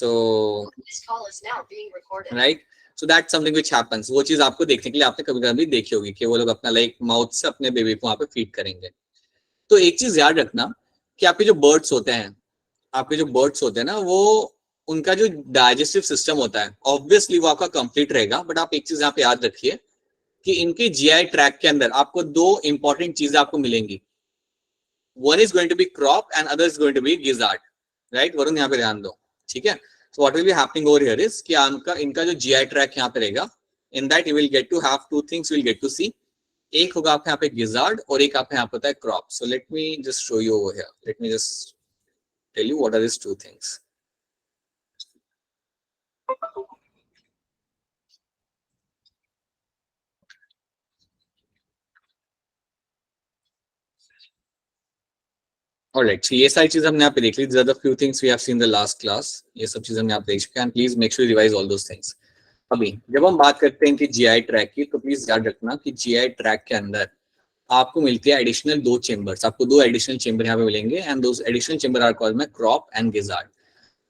So right, so that's something which happens. वो चीज आपको देखने के लिए आपने कभी कभी देखी होगी कि वो लोग अपना लाइक माउथ से अपने बेबी को वहां पे फीड करेंगे। तो एक चीज याद रखना कि आपके जो बर्ड्स होते हैं, ना, वो उनका जो डाइजेस्टिव सिस्टम होता है ऑब्वियसली वो आपका कंप्लीट रहेगा, बट आप एक चीज यहाँ पे याद रखिए कि इनके जीआई ट्रैक के अंदर आपको दो इंपॉर्टेंट चीजें आपको मिलेंगी। One is going to be crop and other is going to be gizzard, right Varun, यहाँ पे ध्यान दो, ठीक है। So what will be happening over here is कि इनका जो जीआई ट्रैक यहाँ पे रहेगा, in that you will get to have two things will get to see. एक होगा आपके यहाँ पे गिजार्ड और एक आपके यहाँ पे होता है crop. So let me just show you over here, let me just tell you what are this two things. Alright, so ये सारी चीज हमने यहाँ पे देख ली। These are the few things we have seen in the last class. ये सब चीज हमने यहाँ पे देख चुके हैं। And please make sure you revise all those things. अभी जब हम बात करते हैं कि जीआई ट्रैक की, तो प्लीज याद रखना कि जीआई ट्रैक के अंदर आपको मिलती है एडिशनल दो चेंबर्स। आपको दो एडिशनल चेंबर यहाँ पे मिलेंगे and those additional chamber are called crop and gizzard.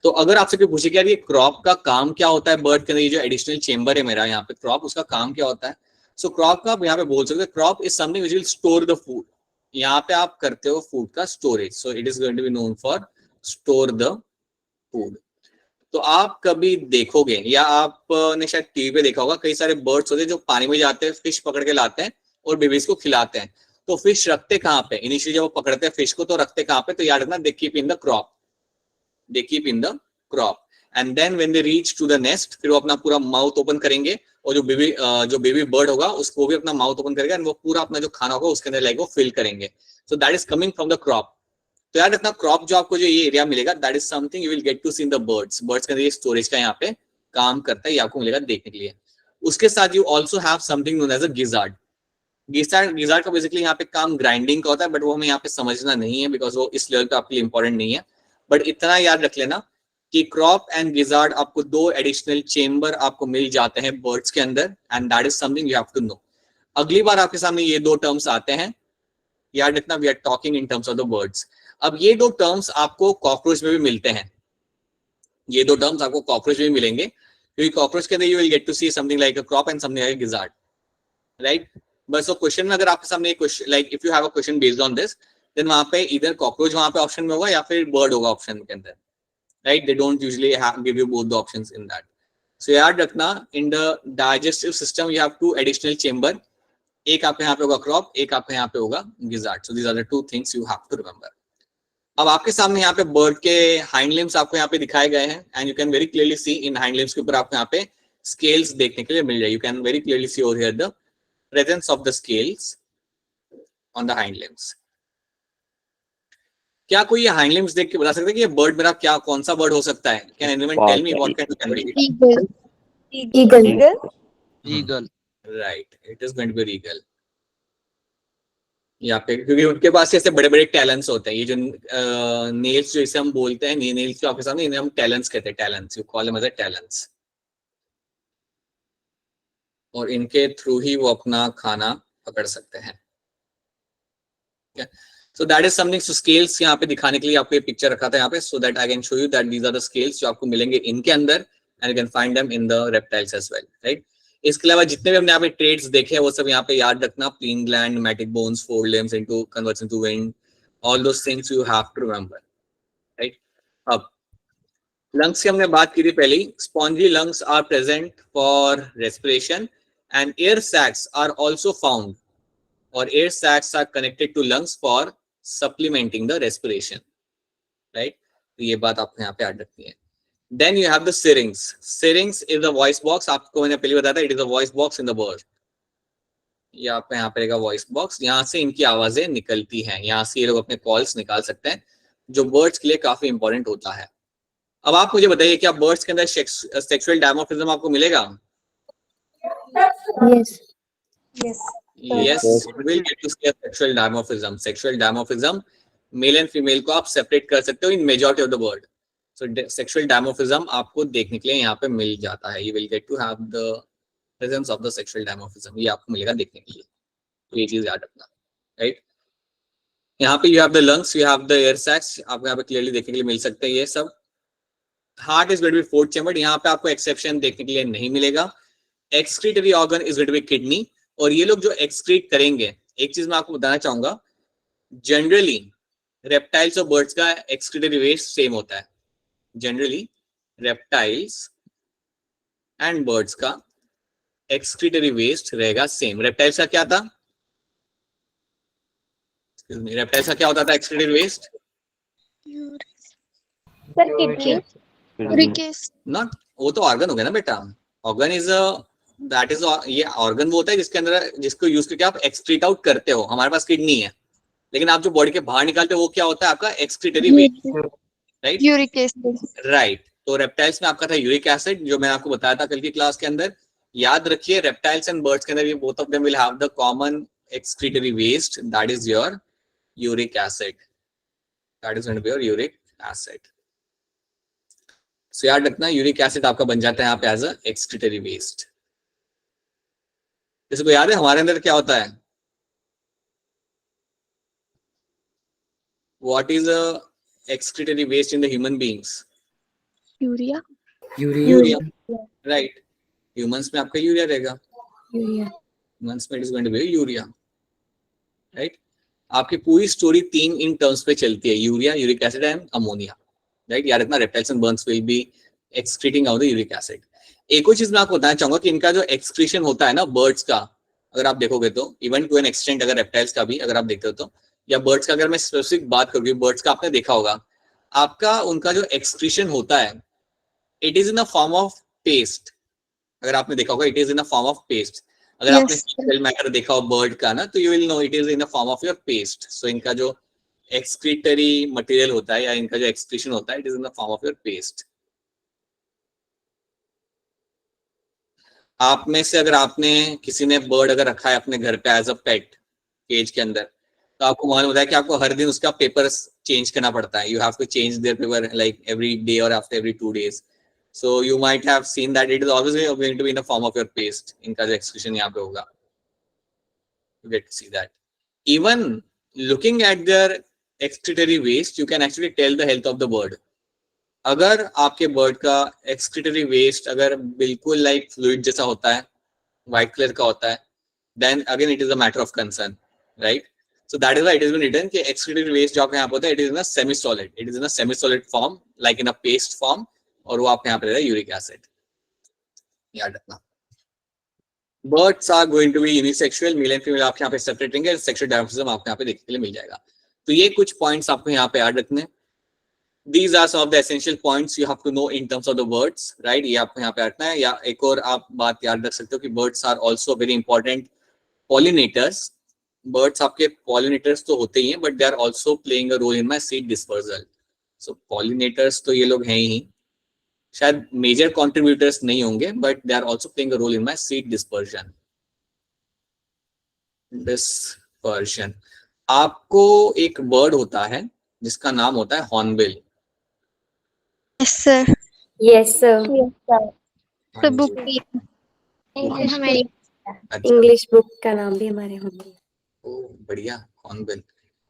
तो अगर आपसे कोई पूछे कि यार ये क्रॉप का काम क्या होता है बर्ड के अंदर, ये जो एडिशनल चेंबर है मेरा यहाँ पे क्रॉप, उसका काम क्या होता है? सो क्रॉप का आप यहाँ पे बोल सकते हो crop is something which will store the food. यहाँ पे आप करते हो फूड का storage, so it is going to be known for store the food. तो आप कभी देखोगे या आपने शायद टीवी पे देखा होगा, कई सारे बर्ड्स होते हैं जो पानी में जाते हैं, फिश पकड़ के लाते हैं और बेबीज को खिलाते हैं। तो फिश रखते कहाँ पे? इनिशियली जब वो पकड़ते हैं फिश को तो रखते कहाँ पे? तो याद रखना, they keep in the crop, they keep in the crop. And then when they reach to the nest, फिर वो अपना पूरा माउथ ओपन करेंगे और जो बेबी बर्ड होगा उसको भी अपना माउथ ओपन करेगा एंड वो पूरा अपना जो खाना होगा उसके अंदर लाइक वो फिल करेंगे। सो that is coming from the crop. तो याद रखना क्रॉप जो आपको जो ये एरिया मिलेगा, that is something you will get to see in the birds के अंदर ये स्टोरेज का यहाँ पे काम करता है, ये आपको मिलेगा देखने के लिए। उसके साथ you also have something known as a gizzard. Gizzard का बेसिकली यहाँ पे काम ग्राइंडिंग का होता है, बट वो हमें यहाँ पे समझना नहीं है बिकॉज वो इस लेवल पे आपके लिए इंपॉर्टेंट नहीं है। बट इतना याद रख लेना कि क्रॉप एंड गिजार्ड आपको दो एडिशनल चेंबर आपको मिल जाते हैं बर्ड्स के अंदर and that is something you have to know. अगली बार आपके सामने ये दो टर्म्स आते हैं, याद रखना we are talking in terms of the birds. अब ये दो टर्म्स आपको कॉकरोच में भी मिलते हैं, ये दो टर्म्स आपको कॉकरोच में भी मिलेंगे, क्योंकि कॉकरोच के अंदर you will get to see something like a crop and something like a gizzard, right. बस वो क्वेश्चन में अगर आपके सामने एक question like if you have a question based on this, then वहां पे इधर कॉकरोच वहां पे ऑप्शन में होगा या फिर बर्ड होगा ऑप्शन के अंदर, right. They don't usually give you both the options in that. So याद रखना in the digestive system you have two additional chamber, एक आपके यहाँ पे होगा क्रॉप, एक आपके यहाँ पे होगा gizzard. So these are the two things you have to remember. अब आपके सामने यहाँ पे बर्ड के हाइंड लिम्स आपको यहाँ पे दिखाए गए हैं and you can very clearly see in hind limbs के ऊपर आपको यहाँ पे स्केल्स देखने के लिए मिल जाए। You can very clearly see over here the presence of the scales on the hind limbs. क्या कोई ये हाइंड लिम्स देख के बता सकता है कि ये बर्ड मेरा क्या कौन सा बर्ड हो सकता है? Can anyone tell me what kind of Eagle. Eagle, right, it is going to be regal. यहाँ पे क्योंकि उनके पास ऐसे बड़े बड़े टैलेंट्स होते हैं, ये जो नेल्स जो इसे हम बोलते हैं, नेल्स जो आपके सामने, इन्हें हम टैलेंट्स कहते हैं, talents, you call them as talents. और इनके थ्रू ही वो अपना खाना पकड़ सकते हैं। So that is something. So scales यहाँ पे दिखाने के लिए आपको ये पिक्चर रखा था यहाँ पे, so that I can show you that these are the scales जो आपको मिलेंगे इनके अंदर and you can find them in the reptiles as well, right. इसके अलावा जितने भी हमने यहाँ पे ट्रेड्स देखे हैं वो सब यहाँ पे याद रखना, preen gland, pneumatic bones, forelimbs into converts into wing, all those things you have to remember, right. अब लंग्स की हमने बात की थी पहले ही। Spongy lungs are present for respiration and air sacs are also found, और air sacs are connected to lungs for supplementing the respiration, right. तो ये बात आपको यहाँ पे याद रखनी है। Then you have the syrinx. Syrinx is the voice box. आपको मैंने पहले बताया था, it is a voice box in the bird. ये आपका यहाँ पे रहेगा वॉइस बॉक्स, यहाँ से इनकी आवाजें निकलती हैं, यहाँ से ये लोग अपने कॉल्स निकाल सकते हैं, जो बर्ड्स के लिए काफी इंपॉर्टेंट होता है। अब आप मुझे बताइए, क्या बर्ड्स के अंदर सेक्सुअल डायमॉर्फिज्म आपको मिलेगा? Yes. Yes, you will get to see a sexual dimorphism. Sexual dimorphism, male and female को आप सेपरेट कर सकते हो in majority of the bird. So sexual dimorphism आपको देखने के लिए यहाँ पे मिल जाता है। You will get to have the presence of the sexual dimorphism, ये आपको मिलेगा देखने के लिए। तो ये चीज याद रखना, राइट। यहाँ पे you have the lungs, you have the air sacs, आपको यहाँ पे क्लियरली देखने के लिए मिल सकते हैं ये सब। Heart is going to be fourth chamber, यहाँ पे आपको एक्सेप्शन देखने के लिए नहीं मिलेगा। Excretory organ is going to be kidney, और ये लोग जो एक्सक्रीट करेंगे, एक चीज मैं आपको बताना चाहूंगा, जनरली रेप्टाइल्स और बर्ड्स का एक्सक्रीटरी वेस्ट सेम होता है। जनरली रेप्टाइल्स एंड बर्ड्स का एक्सक्रीटरी वेस्ट रहेगा सेम। रेप्टाइल्स का क्या था, रेप्टाइल्स का क्या होता था एक्सक्रीटरी वेस्ट? नॉट, वो तो ऑर्गन हो गया ना बेटा। ऑर्गन इज दैट इज, ये ऑर्गन वो होता है जिसके अंदर, जिसको यूज करके आप एक्सक्रीट आउट करते हो। हमारे पास किडनी है, लेकिन आप जो बॉडी के बाहर निकालते हो वो क्या होता है आपका excretory waste, right? Uric acid. Right. तो रेप्टाइल्स में आपका था यूरिक एसिड, जो मैंने आपको बताया था कल की क्लास के अंदर। याद रखिए रेप्टाइल्स एंड बर्ड्स के अंदर ये both of them will have the common excretory waste, that is your uric acid, that is going to be your uric acid. So याद रखना यूरिक एसिड आपका बन जाता है यहाँ पे एज अ एक्सक्रीटरी वेस्ट। किसी को याद है हमारे अंदर क्या होता है? What is a excretory waste in the human beings? Urea. Right. Humans में आपका यूरिया रहेगा, ह्यूमंस में it is going to be urea, right? आपकी पूरी स्टोरी 3 इन टर्म्स पे चलती है, urea, uric acid and ammonia, right? याद रखना reptiles and birds will be excreting out the uric acid. एक और चीज मैं आपको बताना चाहूंगा कि इनका जो एक्सक्रीशन होता है ना बर्ड्स का, अगर आप देखोगे तो इवन टू एन एक्सटेंट, अगर रेप्टाइल्स का भी अगर आप देखते हो तो, या बर्ड्स का अगर मैं स्पेसिफिक बात करूंगी, बर्ड्स का आपने देखा होगा, आपका उनका जो एक्सक्रीशन होता है it is in a form of paste. अगर आपने देखा होगा it is in a form of paste. अगर आपने सेल मैटर देखा हो बर्ड का ना, तो you will know it is in a form of your paste. So इनका जो एक्सक्रीटरी मटेरियल होता है या इनका जो एक्सक्रीशन होता है it is in the form of your paste. आप में से अगर आपने किसी ने बर्ड अगर रखा है अपने घर पे एज अ पेट केज के अंदर, तो आपको मालूम होता है कि आपको हर दिन उसका पेपर चेंज करना पड़ता है। You have to change their paper like every day और after every 2 days। So you might have seen that it is always going to be in the form of your paste. इनका जो excretion यहाँ पे होगा, you get to see that. Even looking at their excretory waste, you can actually tell the health of the bird. अगर आपके bird का excretory waste अगर बिल्कुल like fluid जैसा होता है, white color का होता है, then again it is a matter of concern, right? So that is why it has been written कि excretory waste जो आपके यहाँ पे होता है, it is in a semi-solid. It is in a semi-solid form, like in a paste form. और वो आपके यहाँ पे रहेगा यूरिक एसिड, याद रखना। Birds are going to be unisexual, male and female आपके यहाँ पे सेपरेट रहेंगे, सेक्सुअल डायमोर्फिज्म आपको यहाँ पे देखने के लिए मिल जाएगा। तो ये कुछ पॉइंट्स आपको यहाँ पे याद रखने। These are some of the essential points you have to know in terms of the birds, right? ये आपको यहाँ पे रखना है। या एक और आप बात याद रख सकते हो कि birds are also very important pollinators. Birds आपके pollinators तो होते ही हैं, but they are also playing a role in my seed dispersal. So pollinators तो ये लोग हैं ही, शायद मेजर कंट्रीब्यूटर्स नहीं होंगे, but they are also playing a role in my seed dispersion. Dispersion, आपको एक बर्ड होता है जिसका नाम होता है hornbill. Yes sir. Yes sir. तो बुक हमारी इंग्लिश बुक का नाम भी हमारे होंगे। ओ बढ़िया, हॉर्नबिल।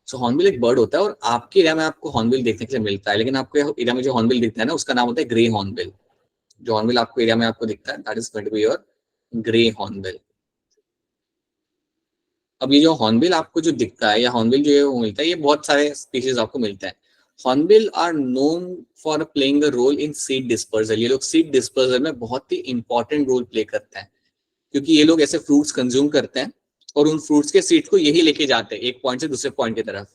सो हॉर्नबिल एक बर्ड होता है और आपके एरिया में आपको हॉर्नबिल देखने के लिए मिलता है, लेकिन आपके एरिया में जो हॉर्नबिल दिखता है ना उसका नाम होता है ग्रे हॉर्नबिल। जो हॉर्नबिल आपको एरिया में आपको दिखता है that is going to be your grey hornbill. अब ये जो हॉर्नबिल आपको जो दिखता है या हॉर्नबिल जो मिलता है, ये बहुत सारे स्पीशीज आपको मिलता है। Hornbill are known for playing the role in seed dispersal. ये लोग सीड डिस्पर्सल में बहुत ही इंपॉर्टेंट रोल प्ले करते हैं, क्योंकि ये लोग ऐसे फ्रूट्स कंज्यूम करते हैं और उन फ्रूट्स के सीड्स को यही लेके जाते हैं एक पॉइंट से दूसरे पॉइंट की तरफ।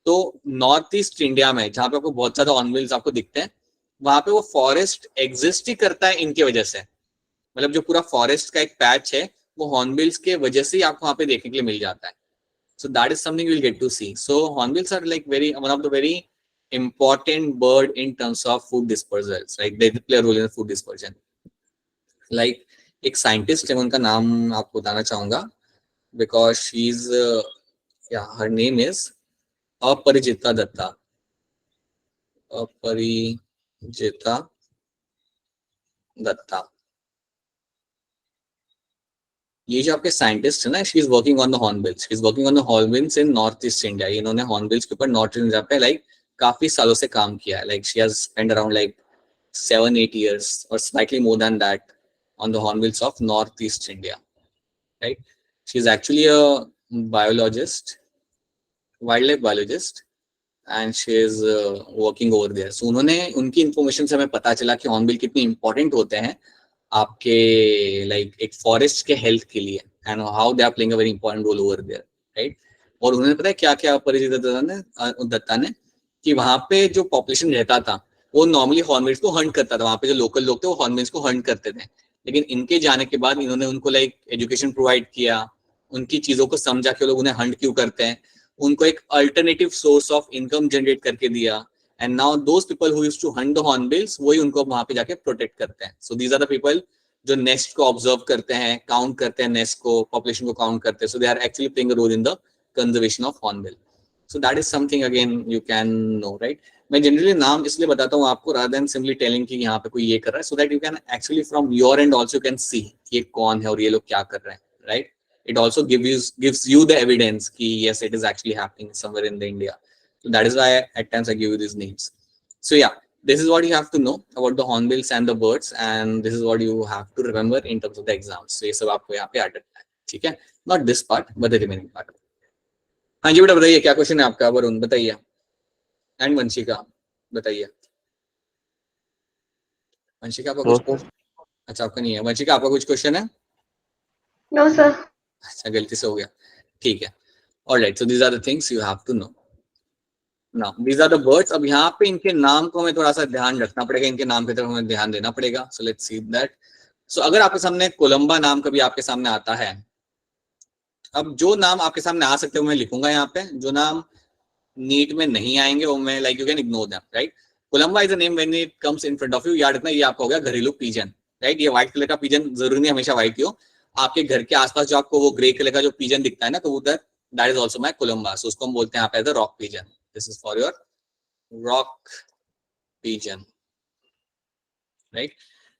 तो नॉर्थ ईस्ट इंडिया में जहाँ पे आपको बहुत ज्यादा हॉर्नबिल्स आपको दिखते हैं, वहां पे वो फॉरेस्ट एग्जिस्ट ही करता है इनके वजह से। मतलब जो पूरा फॉरेस्ट का एक पैच है वो हॉर्नबिल्स के वजह से ही आपको वहां पे देखने के लिए मिल जाता है। So that is something we'll get to see. So hornbills are like one of the very important bird in terms of food dispersals. Like they play a role in food dispersion. Like एक scientist है, उनका नाम आपको बताना चाहूंगा because she's her name is Aparajita Dutta. Aparajita Dutta, ये जो आपके साइंटिस्ट है ना, she is working on the hornbills, she is working on the hornbills in north east India. इन्होंने हॉर्नबिल्स के ऊपर नॉर्थ ईस्ट इंडिया पे लाइक काफी सालों से काम किया है। Like she has spend around like 7-8 years or slightly more than that on the hornbills of Northeast India, right? She's actually a biologist, wildlife biologist, and she is working over there. So उन्होंने उनकी information से हमें पता चला कि hornbill कितने important होते हैं आपके लाइक एक फॉरेस्ट के हेल्थ के लिए, and how they are playing a very important role over there, right? और उन्होंने पता है क्या क्या परिचित दत्ता ने कि वहां पे जो पॉपुलेशन रहता था वो नॉर्मली हॉर्नबिल्स को हंट करता था, वहां पे जो लोकल लोग थे वो हॉर्नबिल्स को हंट करते थे, लेकिन इनके जाने के बाद इन्होंने उनको लाइक एजुकेशन प्रोवाइड किया, उनकी चीजों को समझा कि लोग उन्हें हंट क्यों करते हैं, उनको एक alternative source of income generate करके दिया, and now those people who used to hunt the hornbills वही उनको वहां पे जाके प्रोटेक्ट करते हैं. So these are the people जो नेस्ट को ऑब्जर्व करते हैं, काउंट करते हैं नेस्ट को, पॉपुलेशन को काउंट करते हैं. So they are actually playing a role in the conservation of hornbill. So that is something again you can know, right? मैं जनरली नाम इसलिए बताता हूँ आपको रादर देन सिंपली टेलिंग कि यहाँ पे कोई ये कर रहा है, so that you can actually from your and also can see ये कौन है और ये लोग क्या कर रहे हैं, right? It also gives you the evidence कि yes, it is actually happening somewhere in the India. So that is why at times I give you these names. So yeah, this is what you have to know about the hornbills and the birds, and this is what you have to remember in terms of the exams. So ये सब आपको यहाँ पे याद रखना है, ठीक है? Not this part, but the remaining part. हाँ जी बेटा बताइए क्या क्वेश्चन है आपका? वरुण बताइए, एंड वंशिका बताइए. वंशिका आपका कुछ? अच्छा आपका नहीं है. वंशिका आपका कुछ क्वेश्चन है? No, sir. अच्छा गलती से हो गया, ठीक है. Alright, so these are the things you have to know. Now these are the birds. अब यहाँ पे इनके नाम को हमें थोड़ा सा ध्यान रखना पड़ेगा, इनके नाम की तरफ हमें ध्यान देना पड़ेगा. So let's see that. सो अगर आपके सामने कोलंबा नाम कभी आपके सामने आता है, अब जो नाम आपके सामने आ सकते हो मैं लिखूंगा यहाँ पे, जो नाम नीट में नहीं आएंगे वो मैं like you can ignore them, right? Columba is a name when it comes in front of you. याद रखना ये आपका हो गया घरेलू पिजन, राइट? ये व्हाइट कलर का पिजन जरूरी नहीं हमेशा व्हाइट ही हो. आपके घर के आसपास जो आपको वो ग्रे कलर का जो पिजन दिखता है ना कबूतर, that is also my Columba. So उसको हम बोलते हैं यहाँ पे as a rock pigeon. This is for your rock pigeon, right?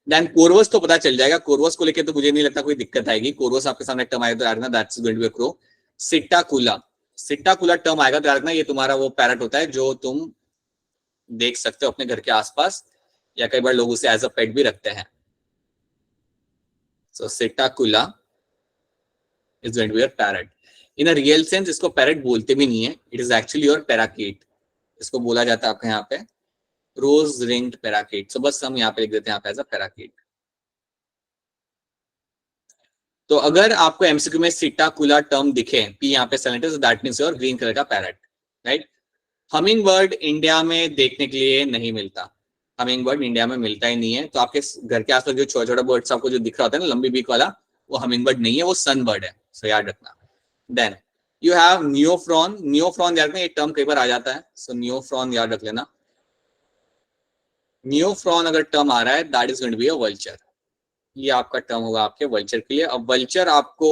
Then Corvus तो पता चल जाएगा. कोरवस को लेकर तो मुझे नहीं लगता कोई दिक्कत आएगी. कोरवस आपके सामने टर्म आएगा तो याद रखना that's going to be a crow. Psittacula, Psittacula term आएगा तो याद रखना ये तुम्हारा वो पैरट होता है जो तुम देख सकते हो अपने घर के आसपास, या कई बार लोग उसे एज अ पेट भी रखते हैं. So Sittakula is going to be your parrot. In a real sense, इसको parrot बोलते भी नहीं है. It is actually your parakeet. इसको बोला जाता है आपके यहाँ पे rose ringed parakeet. So बस हम यहाँ पे लिख देते हैं यहाँ पे as a parakeet. तो अगर आपको एमसीक्यू में Sittakula टर्म दिखे, P यहाँ पे silent है, so that means your green colour का parrot, right? Humming bird India में देखने के लिए नहीं मिलता. हमिंग बर्ड इंडिया में मिलता ही नहीं है. तो आपके घर के आसपास जो छोटा छोटा बर्ड्स आपको जो दिख रहा होता है ना लंबी बीक वाला, वो हमिंग बर्ड नहीं है, वो सन बर्ड है. सो याद रखना. Then you have Neophron. Neophron याद रखना, ये टर्म कई बार आ जाता है. सो नियोफ्रॉन याद रख लेना. नियोफ्रॉन अगर टर्म आ रहा है that is going to be a vulture. ये आपका टर्म होगा आपके वल्चर के लिए. अब वल्चर आपको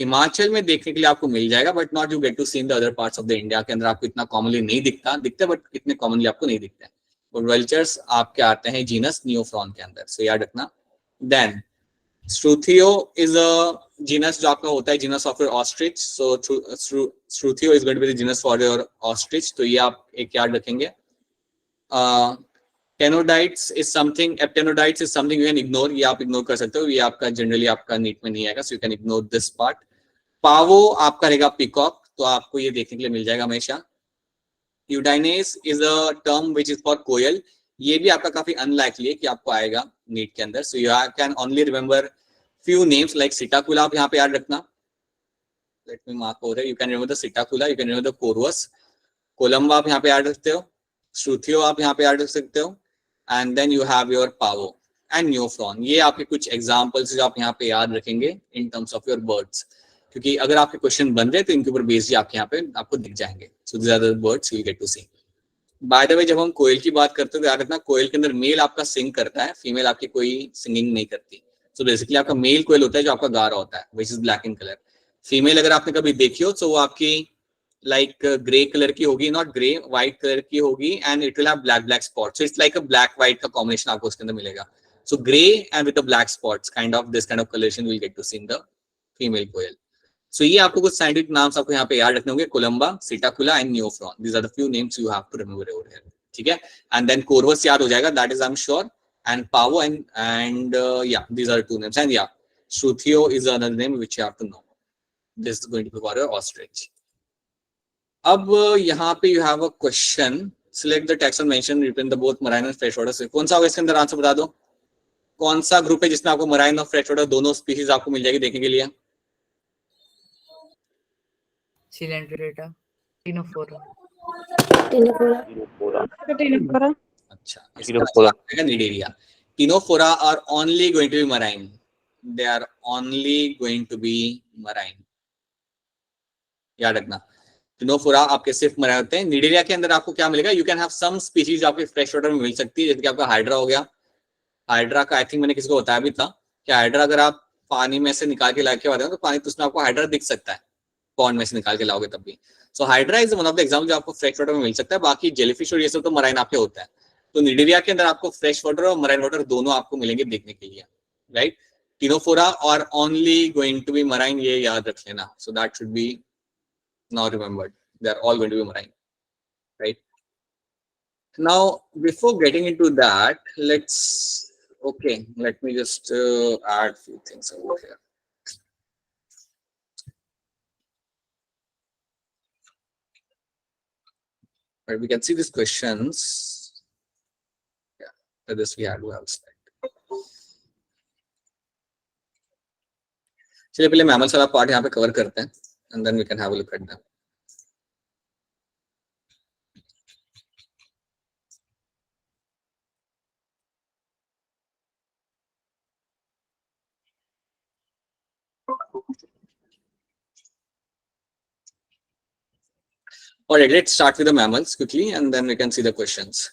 हिमाचल में देखने के लिए आपको मिल जाएगा, but not you get to see in the other parts of the India के अंदर आपको इतना कॉमनली नहीं दिखता बट इतने कॉमनली आपको नहीं दिखते हैं. और वल्चर्स आपके आते हैं जीनस नियोफ्रॉन के अंदर. सो याद रखना. Then Struthio is a genus जो आपका होता है genus of your ostrich. So Struthio is going to be the genus for your ostrich. तो ये आप एक याद रखेंगे. Tenodytes is something, Aptenodytes is something you can ignore. ये आप इग्नोर कर सकते हो, ये आपका जनरली आपका नीट में नहीं आएगा. So you can ignore this part. Pavo आपका रहेगा पिकॉक, तो आपको ये देखने के लिए मिल जाएगा हमेशा. Eudynamys is a term which is for koel. ये भी आपका काफी अनलाइकली है कि आपको आएगा नीट के अंदर. So you can only remember few names like Psittacula आप यहाँ पे याद रखना. Let me mark over. You can remember the Psittacula, you can remember the Corvus. Columba आप यहाँ पे याद रखते हो. श्रुथियो आप यहाँ पे याद रख सकते हो. And then you have your Pavo and Neophron. ये आपके कुछ एग्जाम्पल्स जो आप यहाँ पे याद रखेंगे इन टर्म्स ऑफ योर बर्ड्स, क्योंकि अगर आपके क्वेश्चन बन रहे तो इनके ऊपर बेस्ड ही आपके यहाँ पे आपको दिख जाएंगे. So these are the birds you will get to see. By the way जब हम कोयल की बात करते हैं तो याद रखना कोयल के अंदर मेल आपका सिंग करता है, फीमेल आपकी कोई सिंगिंग नहीं करती. सो बेसिकली आपका मेल कोयल होता है जो आपका गा रहा होता है, which is black in colour. Female अगर आपने कभी देखी हो तो वो आपकी लाइक ग्रे कलर की होगी, नॉट ग्रे, व्हाइट कलर की होगी, and it will have black spots. So it's like a black white का कॉम्बिनेशन आपको उसके अंदर मिलेगा. So grey and with the black spots kind of this kind of colouration will get to see in the female koel. सो ये आपको कुछ scientific नाम्स आपको यहाँ पे याद रखने होंगे. Columba, Psittacula and Neophron. These are the few names you have to remember over here. ठीक है, एंड देन कोरवस याद हो जाएगा, that is I am sure, and Pavo and yeah these are two names, and yeah Struthio is another name which you have to know. This is going to be for your ostrich. अब यहाँ पे you have a question, select the text mention written the both marine and fresh water. से कौन सा होगा इसके अंदर, answer बता दो. कौन सा ग्रुप है जिसमें आपको मराइन और फ्रेश वाटर दोनों स्पीशीज आपको मिल जाएगी देखने के लिए? Coelenterata, Ctenophora. अच्छा, इसका Cnidaria. Ctenophora are only going to be marine. They are only going to be marine. याद रखना, Ctenophora आपके सिर्फ मराइन होते हैं. निडेरिया के अंदर आपको क्या मिलेगा? You can have some species आपके फ्रेश वाटर में मिल सकती है, जैसे कि आपका हाइड्रा हो गया. हाइड्रा का आई थिंक मैंने किसी को बताया भी था कि हाइड्रा अगर आप पानी में से निकाल के लाके आते हो तो पानी तो उसमें आपको हाइड्रा दिख सकता है, पॉन्ड में से निकाल के लाओगे तब भी. So hydra is one of the example जो आपको फ्रेश वाटर में मिल सकता है. बाकी जेलीफिश और ये सब तो मराइन आपके होता है. तो निडेरिया के अंदर आपको फ्रेश वाटर और मराइन वाटर दोनों आपको मिलेंगे देखने के लिए, right. Ctenophora are only going to be marine, ये याद रख लेना. So that should be now remembered. They are all going to be marine, right? Now, before getting into that, let me just add few things over here. Right, we can see these questions. Yeah, for this we had to have slide. चलिए पहले mammals वाला part यहाँ पे cover करते हैं, and then we can have a look at them. All right, let's start with the mammals quickly, and then we can see the questions.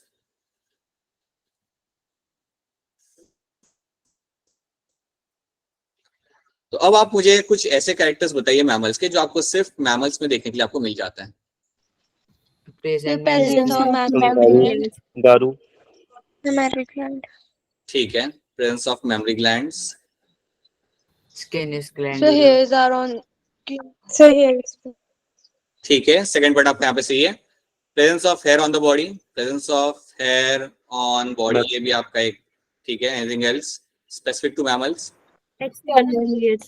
तो अब आप मुझे कुछ ऐसे कैरेक्टर्स बताइए मैमल्स के जो आपको सिर्फ मैमल्स में देखने के लिए आपको मिल जाता है. गारू. Mammary gland. ठीक है, presence of mammary glands. Skin is So glandular. hairs are on. So hairs. ठीक है, सेकंड पार्ट आपको यहाँ पे सही है. Presence of hair on the body, presence of hair on body, ये भी आपका एक ठीक है. Anything else specific to mammals? External ears.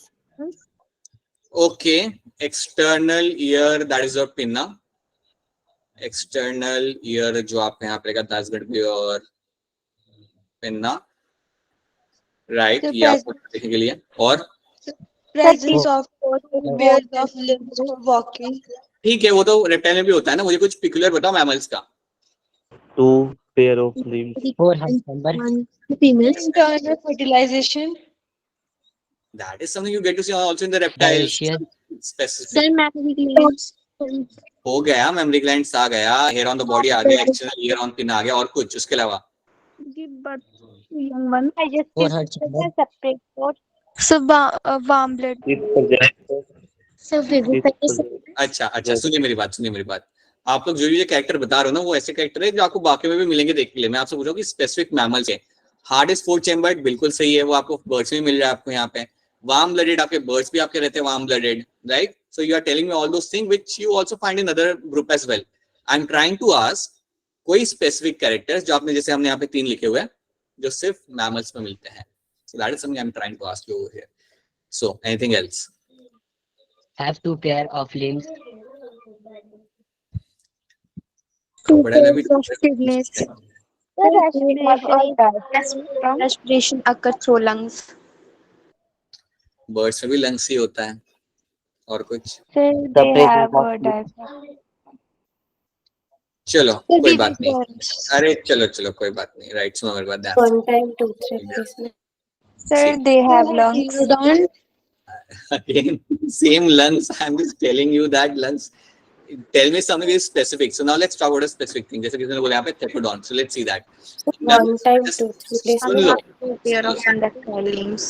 Okay, external ear, that is your pinna. External ear जो आपको यहाँ पे रहेगा, that's going to be your pinna, right. ये आपको देखने के लिए. और Presence of pairs of limbs for walking. ठीक है, वो तो रेप्टाइल में भी होता है ना. मुझे कुछ पिकुलर बताओ मैमल्स का. 2 pair of limbs. 4 number. Females. Internal fertilization. That is something you get to see also in the reptiles. Specific. Mammary glands. हो गया, मेमोरी ग्लैंड्स आ गया, हेयर ऑन द बॉडी आ गया, एक्सटर्नल ईयर ऑन पिन आ गया, और कुछ उसके अलावा? Give birth to young one. Four hearts. Separate for. So warm blood. So अच्छा, सुनिए मेरी बात. आप लोग जो ये कैरेक्टर बता रहे हो ना, वो ऐसे कैरेक्टर है जो आपको बाकी में भी मिलेंगे देखने के लिए. मैं आपसे पूछ रहा हूँ कि स्पेसिफिक मैमल्स है. हार्ट इज 4 चैम्बर्ड, बिल्कुल सही है, वो आपको बर्ड्स में मिल रहा है. आपको यहाँ पे वार्म ब्लडेड, आपके बर्ड्स भी आपके रहते हैं warm blooded, right. So you are telling me all those thing which you also find in other group as well. I am trying to ask कोई स्पेसिफिक कैरेक्टर्स जो आपने, जैसे हमने यहाँ पे 3 लिखे हुए हैं, जो सिर्फ मैमल्स में मिलते हैं. So that is something I am trying to ask you over here. So anything else? Have 2 pair of limbs. kidneys. Respiration occurs through lungs. Birds में भी लंग्स ही होता है. और कुछ? They have a diaphragm. चलो कोई बात नहीं. अरे चलो कोई बात नहीं, राइट. सुनो मेरी बात. 1 time 2 3 Sir, they have lungs. Again, same lungs. I'm just telling you that lungs. Tell me something very specific. So now let's talk about a specific thing. जैसे किसी ने बोला यहाँ पे Theropodon. So let's see that. 1 time 2 3 soon low. Pair of undecaying limbs.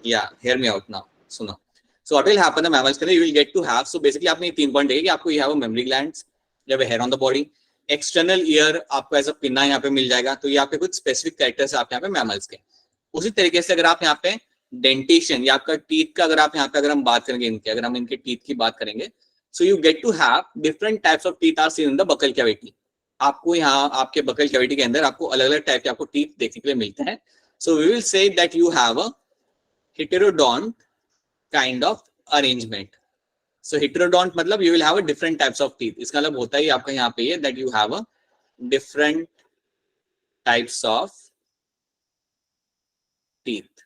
Yeah. Hear me out now. सुनो. So what will happen? The mammals के अंदर you will get to have. So basically आपने 3 पॉइंट देखे कि आपको you have a mammary glands, you have a hair on the body, external ear आपको ऐसा pinna यहाँ पे मिल जाएगा. तो ये आपके कुछ स्पेसिफिक कैरेक्टर्स आपके यहाँ पे मैमल्स के. उसी तरीके से अगर आप यहाँ पे डेंटेशन या आपका टीथ का अगर आप यहाँ पे अगर हम बात करेंगे इनके, अगर हम इनके टीथ की बात करेंगे, so you get to have different types of teeth are seen in the buccal cavity. आपको यहाँ आपके बकल कैविटी के अंदर आपको अलग अलग टाइप के आपको टीथ देखने के लिए मिलते हैं. So we will say that you have a heterodont kind of arrangement. So heterodont मतलब you will have a different types of teeth. इसका मतलब होता है आपका यहाँ पे ये that you have a different types of teeth.